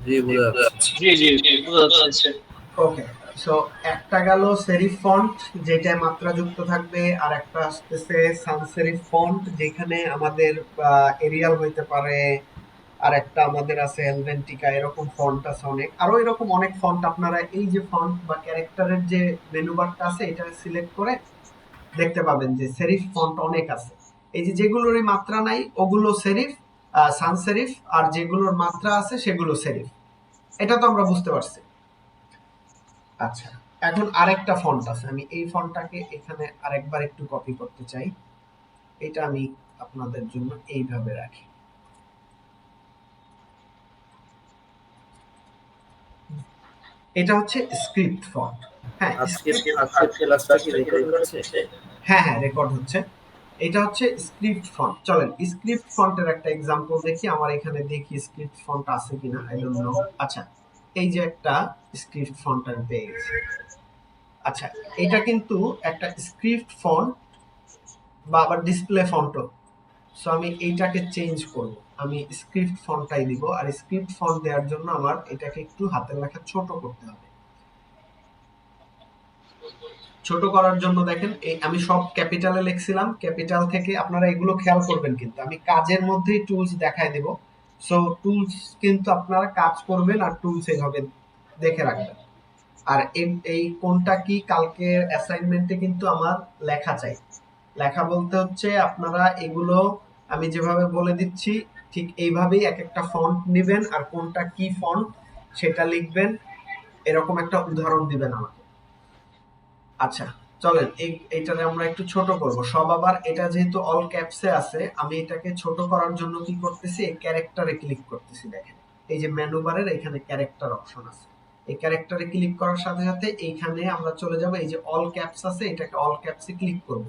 জি, বোঝা যাচ্ছে। জি জি, বোঝা যাচ্ছে। ওকে, সো একটা গেল সেরিফ ফন্ট যেটা মাত্রাযুক্ত থাকবে, আর একটা আসতেছে সান সেরিফ ফন্ট যেখানে আমাদের এরিয়াল হইতে পারে, আর একটা আমাদের আছে হেলভেন্টিকা, এরকম ফন্ট আছে অনেক, আরো এরকম অনেক ফন্ট। আপনারা এই যে ফন্ট বা ক্যারেক্টারের যে মেনু বারটা আছে এটা সিলেক্ট করে দেখতে পাবেন যে সেরিফ ফন্ট অনেক আছে। এই যে যেগুলোরই মাত্রা নাই ওগুলো সেরিফ, সান সেরিফ, আর যেগুলোর মাত্রা আছে সেগুলো সেরিফ। এটা তো আমরা বুঝতে পারছি। আচ্ছা, এখন আরেকটা ফন্ট আছে, আমি এই ফন্টটাকে এখানে আরেকবার একটু কপি করতে চাই। এটা আমি আপনাদের জন্য এইভাবে রাখি। এটা হচ্ছে স্ক্রিপ্ট ফন্ট। হ্যাঁ, আজকে আজকের ক্লাসটা কি রেকর্ড হচ্ছে? হ্যাঁ হ্যাঁ, রেকর্ড হচ্ছে। এটা হচ্ছে স্ক্রিপ্ট ফন্ট। চলেন স্ক্রিপ্ট ফন্টের একটা এক্সাম্পল দেখি। আমার এখানে দেখি স্ক্রিপ্ট ফন্ট আছে কিনা, আই ডোন্ট নো। আচ্ছা, এই যে একটা স্ক্রিপ্ট ফন্ট আমি পেয়ে গেছি। আচ্ছা, এটা কিন্তু একটা স্ক্রিপ্ট ফন্ট বা আবার ডিসপ্লে ফন্টও। সো আমি এইটাকে চেঞ্জ করব, আমি স্ক্রিপ্ট ফন্টটাই দিব। আর স্ক্রিপ্ট ফন্ট দেওয়ার জন্য আমার এটাকে একটু হাতের লেখা ছোট করতে হবে। ছোট করার জন্য দেখেন এই আমি সব ক্যাপিটালে লিখছিলাম, ক্যাপিটাল থেকে আপনারা এগুলো খেয়াল করবেন, কিন্তু আমি কাজের মধ্যেই টুলস দেখায় দেব। সো টুলস কিন্তু আপনারা কাজ করবেন আর টুলস এইভাবে দেখে রাখবেন। আর এই কোনটা কি কালকে অ্যাসাইনমেন্টে কিন্তু আমার লেখা চাই। লেখা বলতে হচ্ছে আপনারা এগুলো আমি যেভাবে বলে দিচ্ছি ঠিক এইভাবেই এক একটা ফন্ট নেবেন আর কোনটা কি ফন্ট সেটা লিখবেন, এরকম একটা উদাহরণ দিবেন আমাকে। আচ্ছা, চলেন এইটারে আমরা একটু ছোট করব সব। আবার এটা যেহেতু অল ক্যাপসে আছে, আমি এটাকে ছোট করার জন্য কি করতেছি, এই ক্যারেক্টারে ক্লিক করতেছি। দেখেন এই যে মেনু বারের এখানে ক্যারেক্টার অপশন আছে, এই ক্যারেক্টারে ক্লিক করার সাথে সাথে এইখানে আমরা চলে যাব, এই যে অল ক্যাপস আছে এটাকে অল ক্যাপসে ক্লিক করব,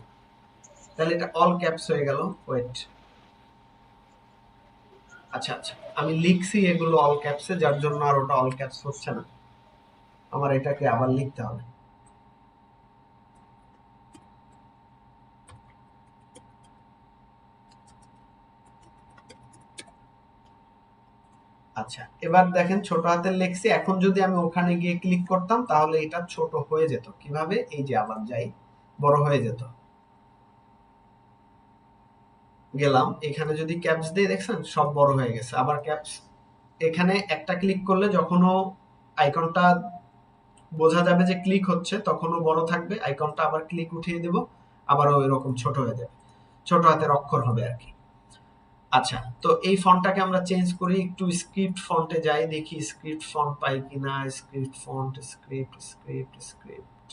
তাহলে এটা অল ক্যাপস হয়ে গেল। ওয়েট, আচ্ছা আচ্ছা, আমি লিখছি এগুলো অল ক্যাপসে, যার জন্য আর ওটা অল ক্যাপস হচ্ছে না, আমার এটাকে আবার লিখতে হবে। আচ্ছা, এবার দেখেন ছোট হাতের লেখছি। এখন যদি আমি ওখানে গিয়ে ক্লিক করতাম তাহলে এটা ছোট হয়ে যেত। কিভাবে? এই যে আবার যাই, বড় হয়ে যেত। গেলাম এখানে যদি ক্যাপস দিয়ে দেখছেন সব বড় হয়ে গেছে। আবার ক্যাপস এখানে একটা ক্লিক করলে যখনও আইকনটা বোঝা যাবে যে ক্লিক হচ্ছে তখনও বড় থাকবে আইকনটা, আবার ক্লিক উঠিয়ে দেব আবারও এরকম ছোট হয়ে যাবে, ছোট হাতের অক্ষর হবে আর কি। আচ্ছা, তো এই ফন্টটাকে আমরা চেঞ্জ করি, একটু স্ক্রিপ্ট ফন্টে যাই, দেখি স্ক্রিপ্ট ফন্ট পাই কিনা। Script font, script script script,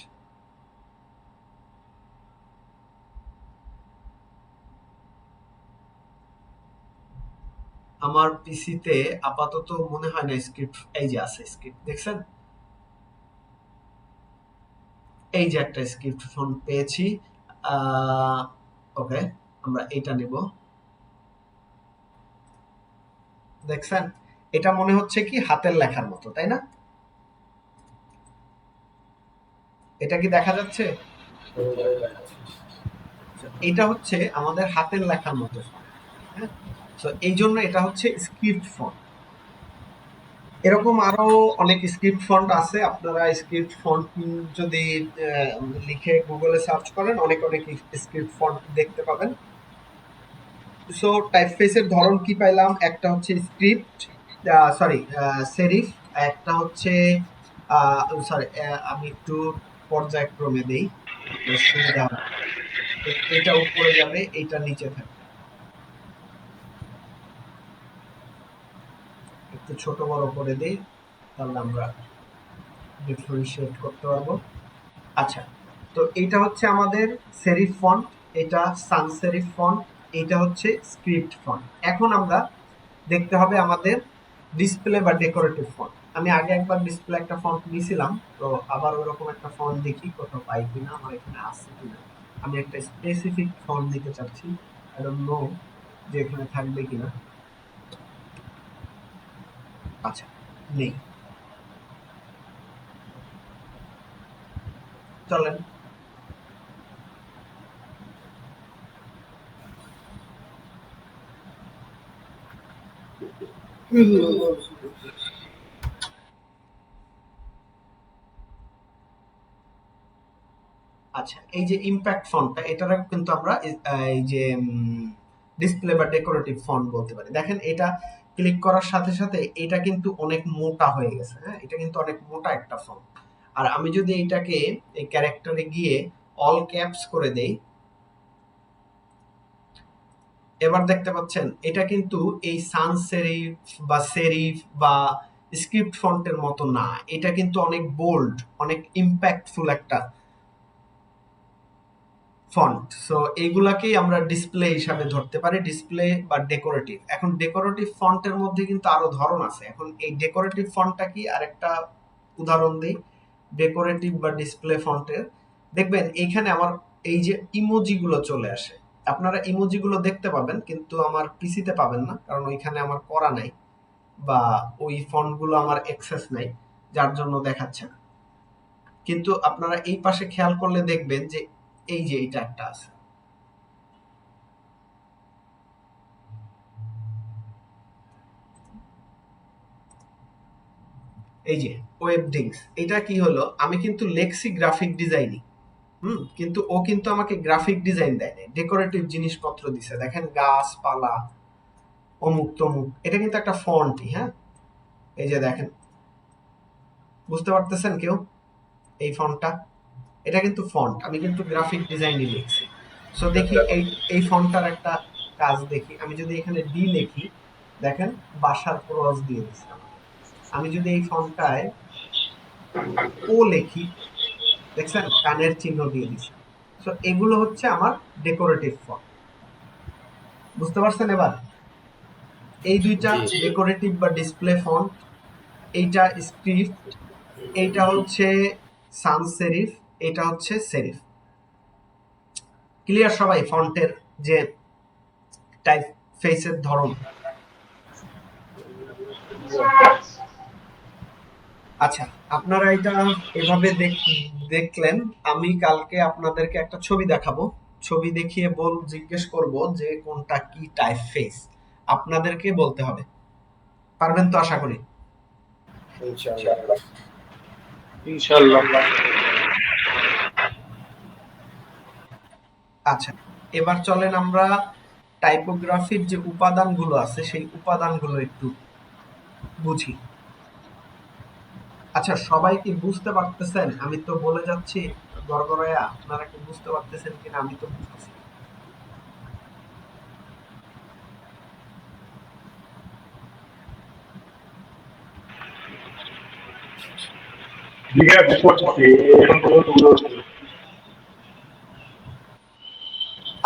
আমার পিসিতে আপাতত মনে হয় না স্ক্রিপ্ট। এই যে আছে স্ক্রিপ্ট, দেখছেন এই যে একটা স্ক্রিপ্ট ফন্ট পেয়েছি। ওকে, আমরা এটা নিব। দেখছেন এটা মনে হচ্ছে কি হাতের লেখার মতো, তাই না? এটা কি দেখা যাচ্ছে? এটা হচ্ছে আমাদের হাতের লেখার মতো ফন্ট। হ্যাঁ, তো এই জন্য এটা হচ্ছে স্ক্রিপ্ট ফন্ট। এরকম আরো অনেক স্ক্রিপ্ট ফন্ট আছে, আপনারা স্ক্রিপ্ট ফন্ট যদি লিখে গুগলে সার্চ করেন অনেক অনেক স্ক্রিপ্ট ফন্ট দেখতে পাবেন। সো টাইপফেসের ধরন কি পাইলাম, একটা হচ্ছে স্ক্রিপ্ট, সরি সেরিফ, একটা হচ্ছে সরি আমি একটু পর্যায়ক্রমে দেই আপনার সুবিধা হবে। এটা উপরে যাবে, এইটা নিচে থাকবে। একটু ছোট বড় করে দেই তাহলে আমরা ডিফারেন্সিয়েট করতে পারবো। আচ্ছা, তো এটা হচ্ছে আমাদের সেরিফ ফন্ট, এটা সান সেরিফ ফন্ট, এটা হচ্ছে স্ক্রিপ্ট ফন্ট। এখন আমরা দেখতে হবে আমাদের ডিসপ্লে বা ডেকোরেটিভ ফন্ট। আমি আগে একবার ডিসপ্লে একটা ফন্ট নিয়েছিলাম, তো আবার ওরকম একটা ফন্ট দেখি কোথাও পাই কিনা, আমার এখানে আছে কিনা। আমি একটা স্পেসিফিক ফন্ট নিতে চাচ্ছি, আই ডোন্ট নো যে এখানে থাকবে কিনা। আচ্ছা, নেই। চলেন আচ্ছা, এই যে ইমপ্যাক্ট ফন্টটা, এটার কিন্তু আমরা এই যে ডিসপ্লে বা ডেকোরেটিভ ফন্ট বলতে পারি। দেখেন এটা ক্লিক করার সাথে সাথে এটা কিন্তু অনেক মোটা হয়ে গেছে। হ্যাঁ, এটা কিন্তু অনেক মোটা একটা ফন্ট। আর আমি যদি এইটাকে এই ক্যারেক্টারে গিয়ে অল ক্যাপস করে দেই, এবার দেখতে পাচ্ছেন এটা কিন্তু এই সান সেরিফ বা সেরিফ বা স্ক্রিপ্ট ফন্টের মতো না। এটা কিন্তু অনেক বোল্ড, অনেক ইম্প্যাক্টফুল একটা ফন্ট। সো এইগুলাকেই আমরা ডিসপ্লে হিসাবে ধরতে পারি, ডিসপ্লে বা ডেকোরেটিভ। এখন ডেকোরেটিভ ফন্টের মধ্যে কিন্তু আরো ধরন আছে। এখন এই ডেকোরেটিভ ফন্টটা কি আরেকটা উদাহরণ দেই। ডেকোরেটিভ বা ডিসপ্লে ফন্টের দেখবেন এইখানে আমার এই যে ইমোজি গুলো চলে আসে। আপনারা ইমোজি গুলো দেখতে পাবেন, কিন্তু আমার পিসিতে পাবেন না, কারণ ওইখানে আমার করা নাই বা ওই ফন্ট গুলো আমার অ্যাক্সেস নাই, যার জন্য দেখাচ্ছে না। কিন্তু আপনারা এই পাশে খেয়াল করলে দেখবেন যে এই যে এটা একটা আছে, এই যে ওয়েবডিংস। এটা কি হলো, আমি কিন্তু লেক্সি গ্রাফিক ডিজাইনিং, কিন্তু ও কিন্তু আমাকে গ্রাফিক ডিজাইন দেয় না, ডেকোরেটিভ জিনিসপত্র দিছে। দেখেন গাছপালা অমুক তমুক, এটা কিন্তু একটা ফন্টই। হ্যাঁ, এই যে দেখেন, বুঝতে পারতেছেন কেউ এই ফন্টটা? এটা কিন্তু ফন্ট, আমি কিন্তু গ্রাফিক ডিজাইনই লিখছি। সো দেখি এই ফন্টটার একটা কাজ দেখি। আমি যদি এখানে ডি লিখি, দেখেন বাসার ক্রস দিয়ে দিচ্ছে আমাকে। আমি যদি এই ফন্টটায় ও লিখি, দেখছেন কানের চিহ্ন দিয়ে দিছে। সো এগুলো হচ্ছে আমার ডেকোরেটিভ ফন্ট। বুঝতে পারছেন এবার? এই দুইটা জি। ডেকোরেটিভ বা ডিসপ্লে ফন্ট, এইটা স্ক্রিপ্ট, এইটা হচ্ছে সান সেরিফ, এটা হচ্ছে সেরিফ। ক্লিয়ার সবাই ফন্টের যে টাইপ ফেসের ধরন? আচ্ছা, আপনারা এটা এভাবে দেখলেন। আমি কালকে আপনাদেরকে একটা ছবি দেখাবো, ছবি দেখিয়ে জিজ্ঞেস করব যে কোনটা কি টাইপ ফেস, আপনাদেরকে বলতে হবে। পারবেন তো আশা করি? ইনশাআল্লাহ। ইনশাআল্লাহ। আচ্ছা, এবার চলেন আমরা টাইপোগ্রাফির যে উপাদানগুলো আছে সেই উপাদানগুলো একটু বুঝি। আচ্ছা, সবাই কি বুঝতে পারতেছেন? আমি তো বলে যাচ্ছি গড়গড়ায়া, আপনারা কি বুঝতে পারতেছেন কিনা? আমি তো বুঝতেছি।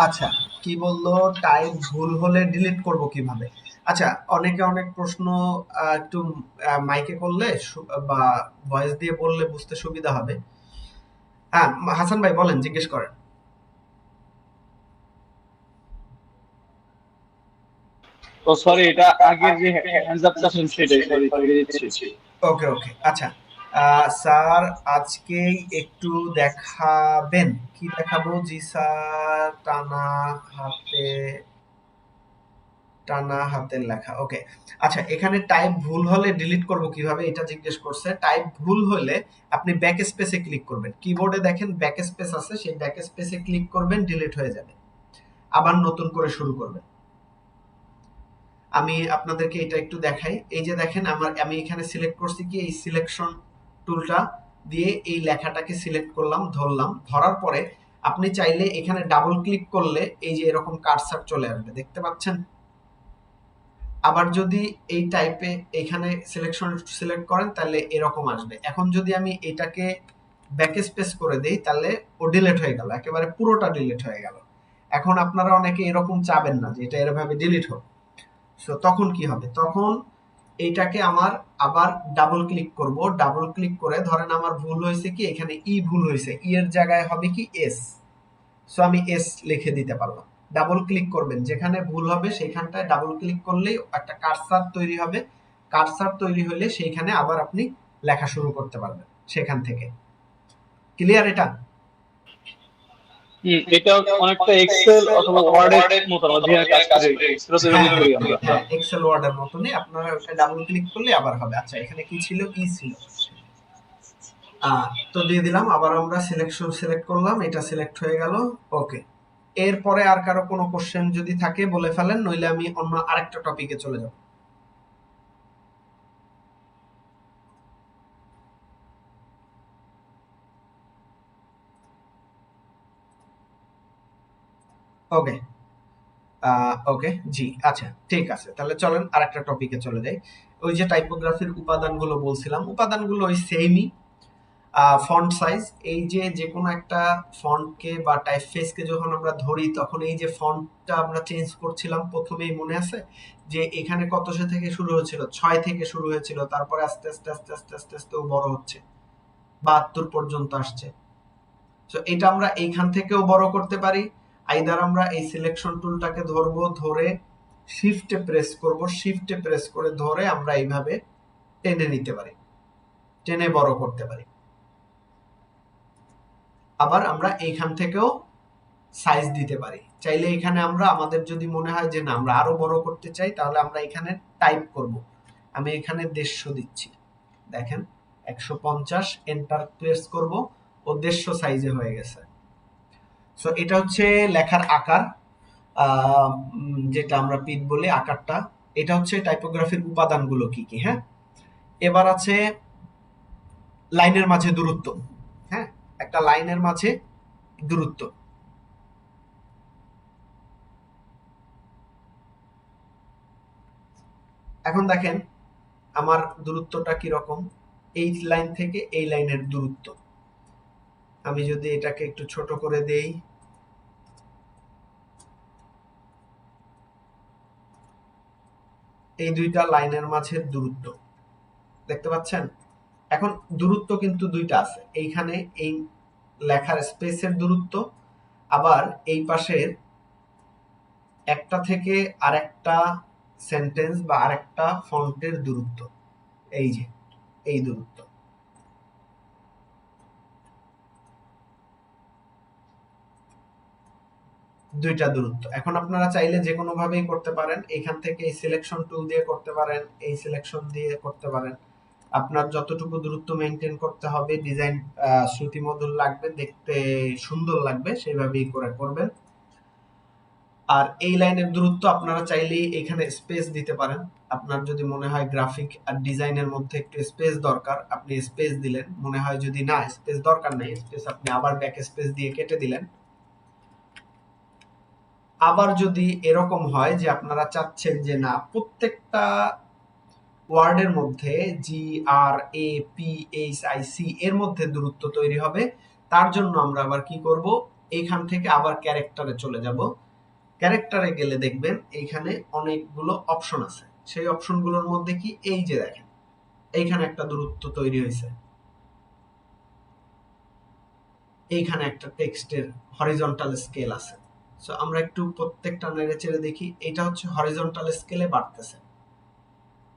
আচ্ছা, কি বললো? টাইপ ভুল হলে ডিলিট করব কিভাবে? আচ্ছা, অনেকে অনেক প্রশ্ন একটু মাইকে করলে বা ভয়েস দিয়ে বললে বুঝতে সুবিধা হবে। হ্যাঁ, হাসান ভাই বলেন, জিজ্ঞেস করেন। তো সরি, এটা আগের যে হ্যান্ডস আপ ছিল সেটাই, সরি ফিরে দিচ্ছি। ওকে ওকে, আচ্ছা। স্যার আজকেই একটু দেখাবেন? কি দেখাবো? জি স্যার, টানা হাতের লেখা। ওকে, আচ্ছা। এখানে টাইপ ভুল হলে ডিলিট করব কিভাবে এটা জিজ্ঞেস করছে। টাইপ ভুল হলে আপনি ব্যাক স্পেসে ক্লিক করবেন। কিবোর্ডে দেখেন ব্যাক স্পেস আছে, সেই ব্যাক স্পেসে ক্লিক করবেন, ডিলিট হয়ে যাবে। আবার নতুন করে শুরু করবেন। আমি আপনাদেরকে এটা একটু দেখাই। এই যে দেখেন, আমি এখানে সিলেক্ট করছি কি, এই সিলেকশন টুলটা দিয়ে এই লেখাটাকে সিলেক্ট করলাম, ধরলাম। ধরার পরে আপনি চাইলে এখানে ডাবল ক্লিক করলে এই যে এরকম কার্সার চলে আসবে, দেখতে পাচ্ছেন? আবার যদি এই টাইপে এখানে সিলেক্ট করেন তাহলে এরকম আসবে। এখন যদি আমি এটাকে ব্যাক স্পেস করে দেই তাহলে ও ডিলিট হয়ে গেল, একেবারে পুরোটা ডিলিট হয়ে গেল। এখন আপনারা অনেকে এরকম চাবেন না যে এটা এভাবে ডিলিট হোক। সো তখন কি হবে, তখন এইটাকে আমার আবার ডাবল ক্লিক করব, ডাবল ক্লিক করে ধরেন আমার ভুল হয়েছে কি এখানে ই ভুল হয়েছে, ই এর জায়গায় হবে কি এস। সো আমি এস লিখে দিতে পারলাম। ডাবল ক্লিক করবেন, যেখানে ভুল হবে সেইখানটায় ডাবল ক্লিক করলেই একটা কার্সার তৈরি হবে। কার্সার তৈরি হলে সেইখানে আবার আপনি লেখা শুরু করতে পারবেন সেখান থেকে। ক্লিয়ার এটা? এটা অনেকটা এক্সেল অথবা ওয়ার্ডের মতো আমরা যেখানে কাজ করি, এক্সেলও তো এভাবেই করি আমরা। হ্যাঁ, এক্সেল ওয়ার্ডের মতনই আপনারা ওটা ডাবল ক্লিক করলে আবার হবে। আচ্ছা এখানে কি ছিল, ই ছিল। তো দিয়ে দিলাম, আবার আমরা সিলেক্ট করলাম, এটা সিলেক্ট হয়ে গেল। ওকে, এরপরে আর কারো কোনো কোশ্চেন যদি থাকে বলে ফেলেন, নইলে আমি অন্য আরেকটা টপিকে চলে যাব। ওকে, ওকে জি, আচ্ছা ঠিক আছে, তাহলে চলেন আরেকটা টপিকে চলে যাই। ওই যে টাইপোগ্রাফির উপাদানগুলো বলছিলাম, উপাদানগুলো ওই সেমই। ফন্ট সাইজ, এই যে যে কোনো একটা ফন্টকে বা টাইপফেসকে যখন আমরা ধরি তখন এই যে ফন্টটা আমরা চেঞ্জ করছিলাম প্রথমেই মনে আছে যে এখানে কতশো থেকে শুরু হয়েছিল, 6 থেকে শুরু হয়েছিল, তারপরে আস্তে আস্তে আস্তে আস্তে আস্তে আস্তে ও বড় হচ্ছে 72 পর্যন্ত আসছে। তো এটা আমরা এইখান থেকেও বড় করতে পারি, আইদার আমরা এই সিলেকশন টুলটাকে ধরবো, ধরে শিফটে প্রেস করব, শিফটে প্রেস করে ধরে আমরা এইভাবে টেনে নিতে পারি, টেনে বড় করতে পারি। আবার আমরা এইখান থেকেও সাইজ দিতে পারি, চাইলে এখানে আমরা আমাদের যদি মনে হয় যে না আমরা আরো বড় করতে চাই তাহলে আমরা এখানে টাইপ করব। আমি এখানে 150 দিচ্ছি, দেখেন 150, এন্টার প্রেস করব, ও 150 সাইজে হয়ে গেছে। সো এটা হচ্ছে লেখার আকার, যেটা আমরা পিট বলি আকারটা। এটা হচ্ছে টাইপোগ্রাফির উপাদানগুলো কি কি। হ্যাঁ, এবার আছে লাইনের মাঝে দূরত্ব। হ্যাঁ, একটা লাইনের মাঝে দূরত্ব। এখন দেখেন আমার দূরত্বটা কিরকম, এই লাইন থেকে এই লাইনের দূরত্ব। আমি যদি এটাকে একটু ছোট করে দেই, এই দুইটা লাইনের মাঝের দূরত্ব দেখতে পাচ্ছেন। এখন দূরত্ব কিন্তু দুইটা আছে, এইখানে এই লেখার স্পেসের দূরত্ব, আবার এই পাশের একটা থেকে আরেকটা সেন্টেন্স বা আরেকটা ফন্টের দূরত্ব, এই যে এই দূরত্ব। দুইটা দূরত্ব। এখন আপনারা চাইলে যে কোনো ভাবেই করতে পারেন, এখান থেকে এই সিলেকশন টুল দিয়ে করতে পারেন, এই সিলেকশন দিয়ে করতে পারেন। আপনার যতটুকু দূরত্ব মেনটেন করতে হবে, ডিজাইন শ্রুতিমধুর লাগবে, দেখতে সুন্দর লাগবে, সেইভাবেই করে করবেন। আর এই লাইনের দূরত্ব আপনারা চাইলেই এখানে স্পেস দিতে পারেন। আপনার যদি মনে হয় গ্রাফিক আর ডিজাইনের মধ্যে একটু স্পেস দরকার, আপনি স্পেস দিলেন। মনে হয় যদি না স্পেস দরকার নেই, স্পেস আপনি আবার ব্যাক স্পেস দিয়ে কেটে দিলেন। আবার যদি এরকম হয় যে আপনারা চাচ্ছেন যে না প্রত্যেকটা ওয়ার্ডের মধ্যে G R A P H I C এর মধ্যে দূরত্ব তৈরি হবে, তার জন্য আমরা আবার কি করব, এইখান থেকে আবার ক্যারেক্টারে চলে যাব। ক্যারেক্টারে গেলে দেখবেন এইখানে অনেকগুলো অপশন আছে, সেই অপশনগুলোর মধ্যে কি এই যে দেখেন এইখানে একটা দূরত্ব তৈরি হয়েছে, এইখানে একটা টেক্সটের হরিজন্টাল স্কেল আছে। সো আমরা একটু প্রত্যেকটা নেড়ে চেড়ে দেখি, এটা হচ্ছে হরিজন্টাল স্কেলে বাড়তেছে।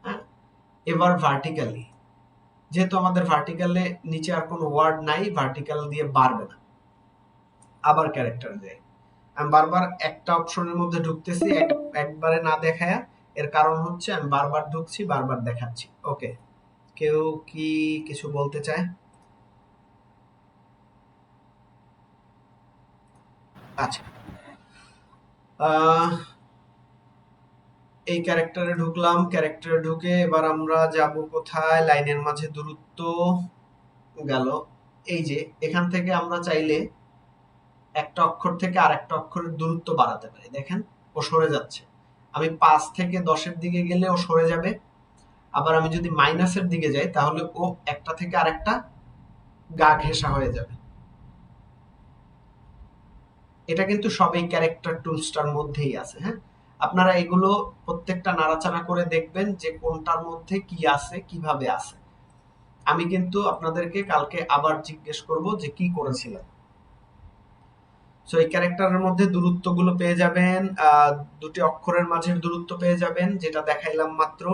হ্যাঁ, এবার ভার্টিক্যালি, যেহেতু আমাদের ভার্টিক্যালে নিচে আর কোনো ওয়ার্ড নাই, ভার্টিক্যাল দিয়ে বাড়বে না। আবার ক্যারেক্টার যাই, আমি বারবার একটা অপশনের মধ্যে ঢুকতেছি একবারে না দেখায়া, এর কারণ হচ্ছে আমি বারবার ঢুকছি, বারবার দেখাচ্ছি। ওকে, কেউ কি কিছু বলতে চায়? আচ্ছা, এই ক্যারেক্টারে ঢুকলাম, ক্যারেক্টারে ঢুকে এবার আমরা যাব কোথায়, লাইনের মাঝে দূরত্ব গেল। এই যে এখান থেকে আমরা চাইলে একটা অক্ষর থেকে আরেকটা অক্ষরের দূরত্ব বাড়াতে পারি, দেখেন ও সরে যাচ্ছে। আমি 5 থেকে 10-এর দিকে গেলে ও সরে যাবে, আবার আমি যদি মাইনাসের দিকে যাই তাহলে ও একটা থেকে আরেকটা গা ঘেঁষা হয়ে যাবে। এটা কিন্তু সবই ক্যারেক্টার টুলসটার মধ্যেই আছে। হ্যাঁ, আপনারা এগুলো প্রত্যেকটা নাড়াচাড়া করে দেখবেন যে কোনটার মধ্যে কি আছে, কিভাবে আছে। আমি কিন্তু আপনাদেরকে কালকে আবার জিজ্ঞেস করব যে কি করেছিলেন। সো এই ক্যারেক্টারের মধ্যে দূরত্বগুলো পেয়ে যাবেন, দুটি অক্ষরের মাঝের দূরত্ব পেয়ে যাবেন যেটা দেখাইলাম মাত্র।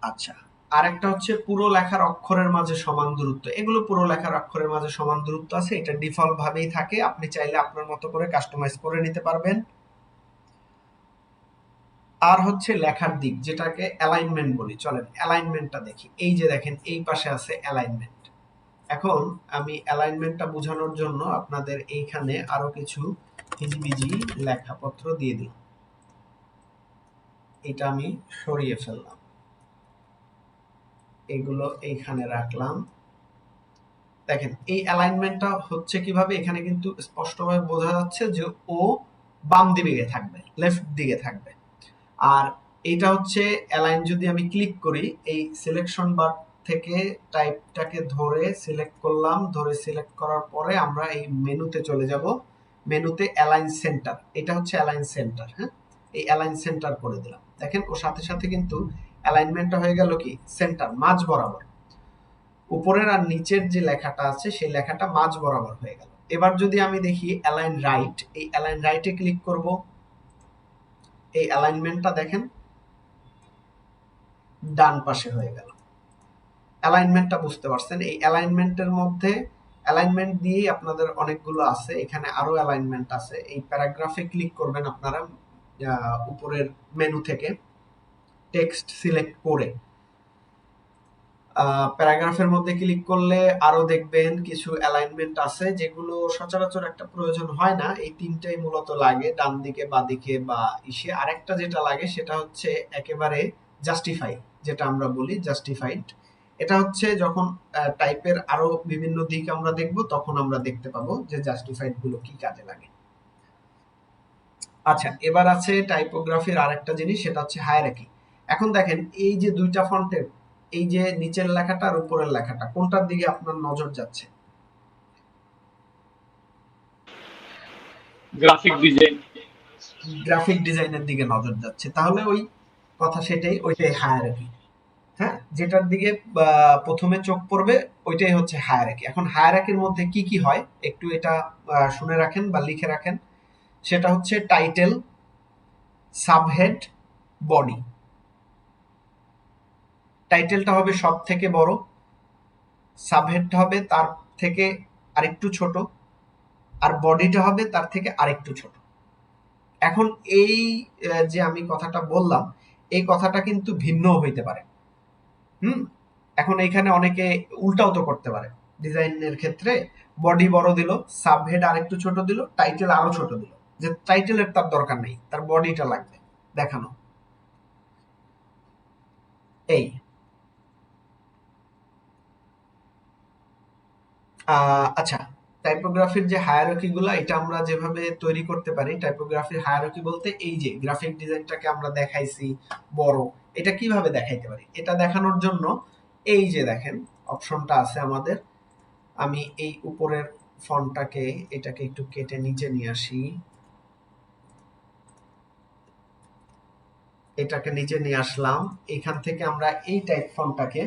আচ্ছা, আরেকটা হচ্ছে পুরো লেখার অক্ষরের মাঝে সমান দূরত্ব। এগুলো পুরো লেখার অক্ষরের মাঝে সমান দূরত্ব আছে, এটা ডিফল্ট ভাবেই থাকে, আপনি চাইলে আপনার মতো করে কাস্টমাইজ করে নিতে পারবেন। আর হচ্ছে লেখার দিক, যেটাকে অ্যালাইনমেন্ট বলি। চলেন অ্যালাইনমেন্টটা দেখি। এই যে দেখেন এই পাশে আছে অ্যালাইনমেন্ট। এখন আমি অ্যালাইনমেন্টটা বোঝানোর জন্য আপনাদের এইখানে আরো কিছু হিজিবিজি লেখাপত্র দিয়ে দিই। এটা আমি সরিয়ে ফেললাম, এগুলো এইখানে রাখলাম। দেখেন এই অ্যালাইনমেন্টটা হচ্ছে কিভাবে, এখানে কিন্তু স্পষ্টভাবে বোঝা যাচ্ছে যে ও বাম দিকে থাকবে, লেফট দিকে থাকবে। আর এইটা হচ্ছে অ্যালাইন। যদি আমি ক্লিক করি এই সিলেকশন বার থেকে টাইপটাকে ধরে সিলেক্ট করলাম, ধরে সিলেক্ট করার পরে আমরা এই মেনুতে চলে যাব। মেনুতে অ্যালাইন সেন্টার, এটা হচ্ছে অ্যালাইন সেন্টার। হ্যাঁ, এই অ্যালাইন সেন্টার করে দিলাম। দেখেন ওর সাথে সাথে কিন্তু অ্যালাইনমেন্টটা হয়ে গেল কি সেন্টার, মাঝ বরাবর। উপরের আর নিচের যে লেখাটা আছে সেই লেখাটা মাঝ বরাবর হয়ে গেল। এবার যদি আমি দেখি অ্যালাইন রাইট, এই অ্যালাইন রাইটে ক্লিক করব। এই অ্যালাইনমেন্টটা দেখেন ডান পাশে হয়ে গেল। অ্যালাইনমেন্টটা বুঝতে পারছেন? এই অ্যালাইনমেন্টের মধ্যে অ্যালাইনমেন্ট দিয়েই আপনাদের অনেকগুলো আছে, এখানে আরো অ্যালাইনমেন্ট আছে। এই প্যারাগ্রাফে ক্লিক করবেন আপনারা উপরের মেনু থেকে টেক্সট সিলেক্ট করে। প্যারাগ্রাফের মধ্যে ক্লিক করলে আরো দেখবেন কিছু অ্যালাইনমেন্ট আছে যেগুলো সচরাচর একটা প্রয়োজন হয় না। এই তিনটাই মূলত লাগে, ডান দিকে, বাঁ দিকে বা ইসে। আরেকটা যেটা লাগে সেটা হচ্ছে একেবারে জাস্টিফাই, যেটা আমরা বলি জাস্টিফাইড। এটা হচ্ছে যখন টাইপের আরো বিভিন্ন দিক আমরা দেখব তখন আমরা দেখতে পাবো যে জাস্টিফাইড গুলো কি কাজে লাগে। আচ্ছা, এবার আছে টাইপোগ্রাফির আরেকটা জিনিস, সেটা হচ্ছে হায়ারার্কি। এখন দেখেন এই যে দুইটা ফন্টের, এই যে নিচের লেখাটা আর উপরের লেখাটা, কোনটার দিকে আপনার নজর যাচ্ছে? Graphic design. গ্রাফিক ডিজাইনের দিকে নজর যাচ্ছে, তাহলে ওই কথা সেটাই, ওইটাই হায়ারার্কি। হ্যাঁ, যেটার দিকে প্রথমে চোখ পড়বে ওইটাই হচ্ছে হায়ারার্কি। এখন হায়ারার্কির মধ্যে কি কি হয় একটু এটা শুনে রাখেন বা লিখে রাখেন। সেটা হচ্ছে টাইটেল, সাবহেড, বডি। টাইটেলটা হবে সব থেকে বড়, সাবহেডটা হবে তার থেকে আরেকটু ছোট, আর বডিটা হবে তার থেকে আরেকটু ছোট। এখন এই যে আমি কথাটা বললাম, এই কথাটা কিন্তু ভিন্ন হইতে পারে। এখন এখানে অনেকে উল্টাও তো করতে পারে। ডিজাইনের ক্ষেত্রে বডি বড় দিল, সাবহেড আরেকটু ছোট দিল, টাইটেল আরো ছোট দিল। যে টাইটেলের তার দরকার নেই, তার বডিটা লাগবে দেখানো। এই আচ্ছা, টাইপোগ্রাফির যে হায়ারার্কি গুলো, এটা আমরা যেভাবে তৈরি করতে পারি। টাইপোগ্রাফির হায়ারার্কি বলতে এই যে গ্রাফিক ডিজাইনটাকে আমরা দেখাইছি বড়, এটা কিভাবে দেখাইতে পারি? এটা দেখানোর জন্য এই যে দেখেন অপশনটা আছে আমাদের। আমি এই উপরের ফন্টটাকে, এটাকে একটু কেটে নিচে নিয়ে আসি, এটাকে নিচে নিয়ে আসলাম। এখান থেকে আমরা এই টাইপ ফন্টটাকে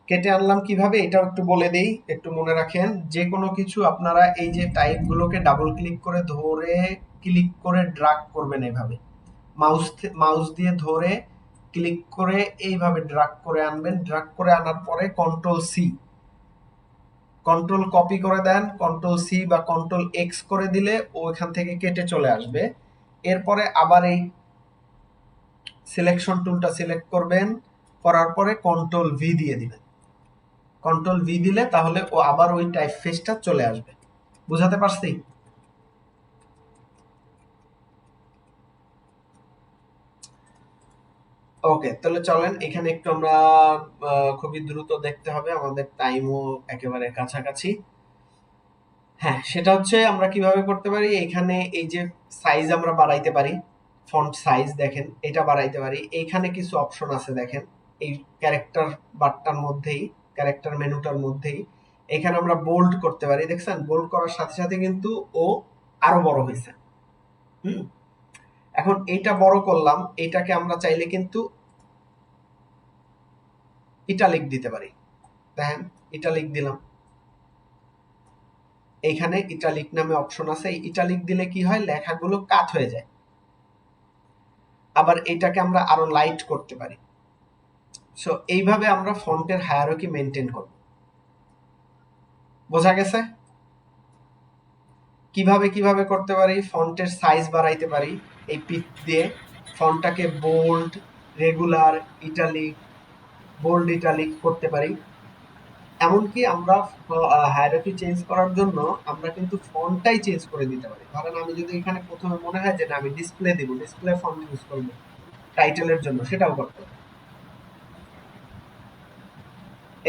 কেটে আনলাম। কিভাবে এটাও একটু বলে দেই, একটু মনে রাখেন। যে কোনো কিছু আপনারা এই যে টাইপ গুলোকে ডাবল ক্লিক করে ধরে ক্লিক করে ড্রাগ করবেন এইভাবে, মাউস দিয়ে ধরে ক্লিক করে এইভাবে ড্রাগ করে আনবেন। ড্রাগ করে আনার পরে কন্ট্রোল সি, কন্ট্রোল কপি করে দেন, কন্ট্রোল সি বা কন্ট্রোল এক্স করে দিলে ওইখান থেকে কেটে চলে আসবে। এরপরে আবার এই সিলেকশন টুলটা সিলেক্ট করবেন, করার পরে কন্ট্রোল ভি দিয়ে দিবেন। কন্ট্রোল ভি দিলে তাহলে ও আবার ওই টাইপ ফেসটা চলে আসবে। বুঝাতে পারছি? ওকে, তাহলে চলেন এখানে একটু আমরা খুবই দ্রুত দেখতে হবে, আমাদের টাইমও একেবারে কাছাকাছি। হ্যাঁ, সেটা হচ্ছে আমরা কিভাবে করতে পারি, এখানে এই যে সাইজ আমরা বাড়াইতে পারি, ফন্ট সাইজ দেখেন এটা বাড়াইতে পারি। এইখানে কিছু অপশন আছে দেখেন, এই ক্যারেক্টার বারটার মধ্যেই, ক্যারেক্টার মেনুটার মধ্যেই এখানে আমরা বোল্ড করতে পারি। দেখছেন, বোল্ড করার সাথে সাথে কিন্তু ও আরো বড় হয়েছে। হুম, এখন এইটা বড় করলাম, এইটাকে আমরা চাইলে কিন্তু ইটালিক দিতে পারি। দেখেন, ইটালিক দিলাম, এইখানে ইটালিক নামে অপশন আছে। এই ইটালিক দিলে কি হয়, লেখাগুলো কাত হয়ে যায়। আবার এটাকে আমরা আরো লাইট করতে পারি। সো এইভাবে আমরা ফন্টের হায়ারার্কি মেনটেন করব। বোঝা গেছে? কিভাবে কিভাবে করতে পারি, ফন্টের সাইজ বাড়াইতে পারি এই পিক দিয়ে, ফন্টটাকে bold, regular, italic, bold italic করতে পারি। এমনকি আমরা হায়ারার্কি চেঞ্জ করার জন্য আমরা কিন্তু ফন্টটাই চেঞ্জ করে দিতে পারি। ধরেন আমি যদি এখানে প্রথমে মনে হয় যে না আমি ডিসপ্লে দিব, ডিসপ্লে ফন্ট ইউজ করব টাইটেলের জন্য, সেটাও করতে পারি।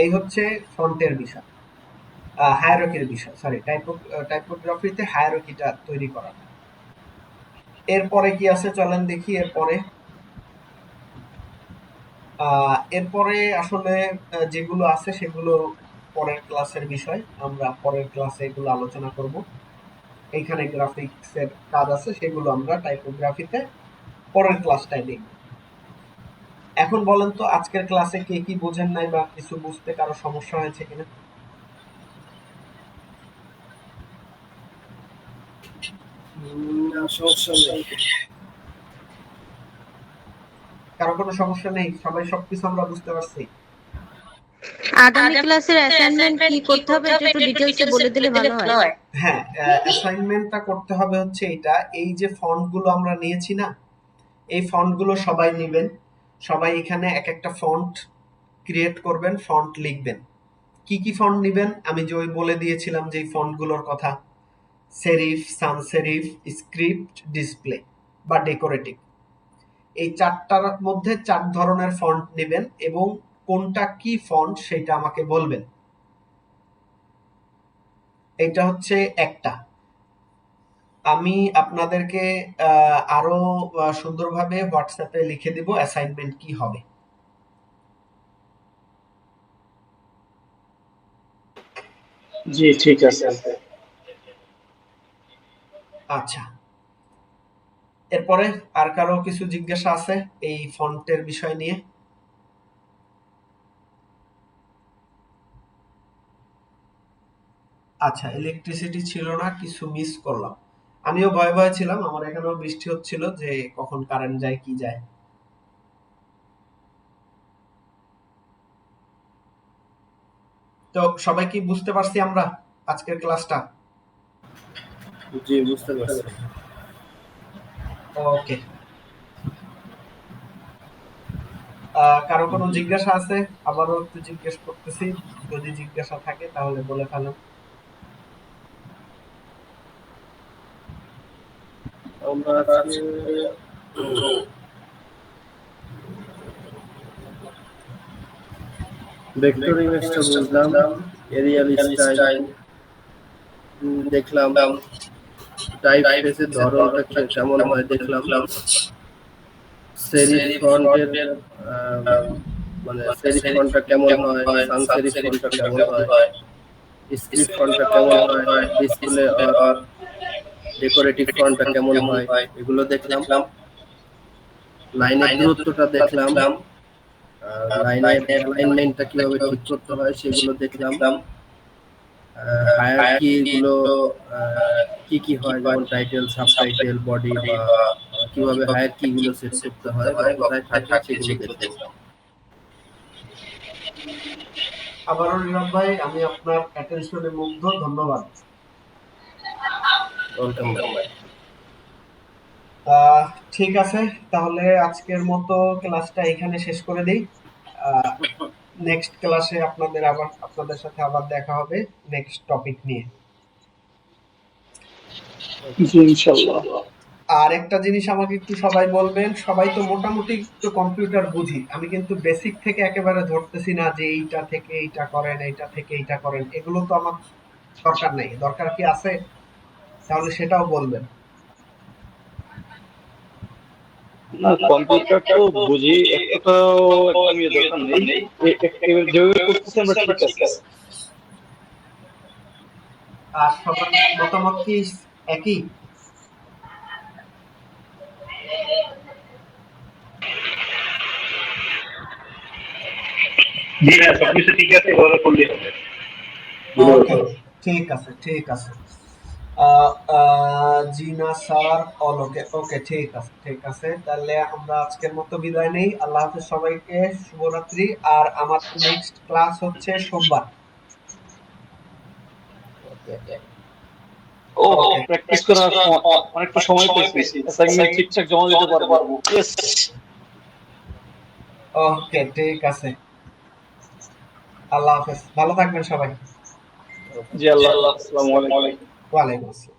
এই হচ্ছে ফন্টের বিষয়, হায়ারার্কির বিষয়, সরি, টাইপোগ্রাফিতে হায়ারার্কিটা তৈরি করা। এরপরে কি আছে চলেন দেখি। এরপরে আসলে যেগুলো আছে সেগুলো পরের ক্লাসের বিষয়, আমরা পরের ক্লাসে এগুলো আলোচনা করব। এইখানে গ্রাফিক্সের কাজ আছে, সেগুলো আমরা টাইপোগ্রাফিতে পরের ক্লাসটাই দেখব। এখন বলেন তো আজকের ক্লাসে কে কি বোঝেন নাই বা কিছু বুঝতে কারো সমস্যা হয়েছে কিনা? না, সমস্যা নেই। কারো কোনো সমস্যা নেই? সবাই সবকিছু আমরা বুঝতে পারছি? আগামী ক্লাসের অ্যাসাইনমেন্ট কি করতে হবে এটা একটু ডিটেইলসে বলে দিলে ভালো হয়। হ্যাঁ, অ্যাসাইনমেন্টটা করতে হবে হচ্ছে এটা, এই যে ফন্টগুলো আমরা নিয়েছি না, এই ফন্টগুলো সবাই নেবেন। সবাই এখানে এক একটা ফন্ট ক্রিয়েট করবেন, ফন্ট লিখবেন। কি কি ফন্ট নেবেন আমি যে ওই বলে দিয়েছিলাম যে ফন্টগুলোর কথা, সেরিফ, সান সেরিফ, স্ক্রিপ্ট, ডিসপ্লে বা ডেকোরেটিভ। এই চারটার মধ্যে 4 ধরনের ফন্ট নেবেন এবং কোনটা কি ফন্ট সেটা আমাকে বলবেন। এটা হচ্ছে একটা। আমি আপনাদেরকে আরো সুন্দরভাবে হোয়াটসঅ্যাপে লিখে দিব অ্যাসাইনমেন্ট কি হবে। জি ঠিক আছে। আচ্ছা, এরপরে আর কারো কিছু জিজ্ঞাসা আছে এই ফন্টের বিষয় নিয়ে? আচ্ছা, ইলেকট্রিসিটি ছিল না, কিছু মিস করলাম। আমিও ভয়ে ভয়ে ছিলাম, আমার এখানেও বৃষ্টি হচ্ছিল যে কখন কারেন্ট যায় কি যায়। তো সবাই কি বুঝতে পারছি আমরা আজকের ক্লাসটা? জি, বুঝতে পারছি। ওকে, কারো কোনো জিজ্ঞাসা আছে? আবারও একটু জিজ্ঞেস করতেছি, যদি জিজ্ঞাসা থাকে তাহলে বলে ফেলেন। আমরা আজকে ভেক্টর ইমেজটা বুঝলাম, এরিয়াল স্টাইল দেখলাম, টাইপ ফেসের ধরনটা কেমন হয় দেখলাম, সেরিফ ফন্টের মানে সেরিফ ফন্টটা কেমন হয়, সান সেরিফ ফন্টটা কেমন হয়, স্ক্রিপ্ট ফন্টটা কেমন হয়, ডিসপ্লে আর ডেকোরেটিভ ফন্টটা কেমন হয়, এগুলো দেখলাম। লাইনের দূরত্বটা দেখলাম, লাইনের অ্যালাইনমেন্টটা কিভাবে ঠিক করতে হয় সেগুলো দেখলাম। হায়ারার্কি গুলো কি কি হয়, যেমন টাইটেল, সাবটাইটেল, বডি বা কিভাবে হায়ারার্কি গুলো সেট করতে হয় বা কোথায় থাকে সেগুলো দেখলাম। আবারও নীরব ভাই, আমি আপনার অ্যাটেনশনে মুগ্ধ, ধন্যবাদ। ওয়েলকাম ভাই। ঠিক আছে, তাহলে আজকের মতো ক্লাসটা এখানে শেষ করে দিই। নেক্সট ক্লাসে আপনাদের সাথে আবার দেখা হবে নেক্সট টপিক নিয়ে। জি ইনশাআল্লাহ। আর একটা জিনিস আমাকে একটু সবাই বলবেন, সবাই তো মোটামুটি একটু কম্পিউটার বুঝি, আমি কিন্তু বেসিক থেকে একেবারে ধরতেছি না যে এইটা থেকে এইটা করেন, এইটা থেকে এইটা করেন, এগুলো তো আমার দরকার নেই, দরকার কি আছে তাহলে সেটাও বলবেন। না, কম্পিউটার তো বুঝি, এতটাও একদম দরকার নেই। যেভাবে করতেছি আমরা ঠিক আছে। আর সবার মতামত কি একই? জি না, সবকিছু ঠিক আছে, এভাবে করলেই হবে। ওকে, ঠিক আছে ঠিক আছে। জিনা স্যার অল ওকে, ওকে ঠিক আছে ঠিক আছে, তাহলে আমরা আজকের মতো বিদায় নেই। আল্লাহ হাফেজ সবাইকে, শুভরাত্রি। আর আমার নেক্সট ক্লাস হচ্ছে সোমবার। ও, ওকে প্র্যাকটিস করার অনেকটা সময় পেয়েছি, অ্যাসাইনমেন্ট ঠিকঠাক জমা দিতে পারবো। ইয়েস। ওকে ঠিক আছে, আল্লাহ হাফেজ, ভালো থাকবেন সবাই। জি, আল্লাহ হাফেজ, আসসালামু আলাইকুম। ওয়ালাইকুম আসসালাম।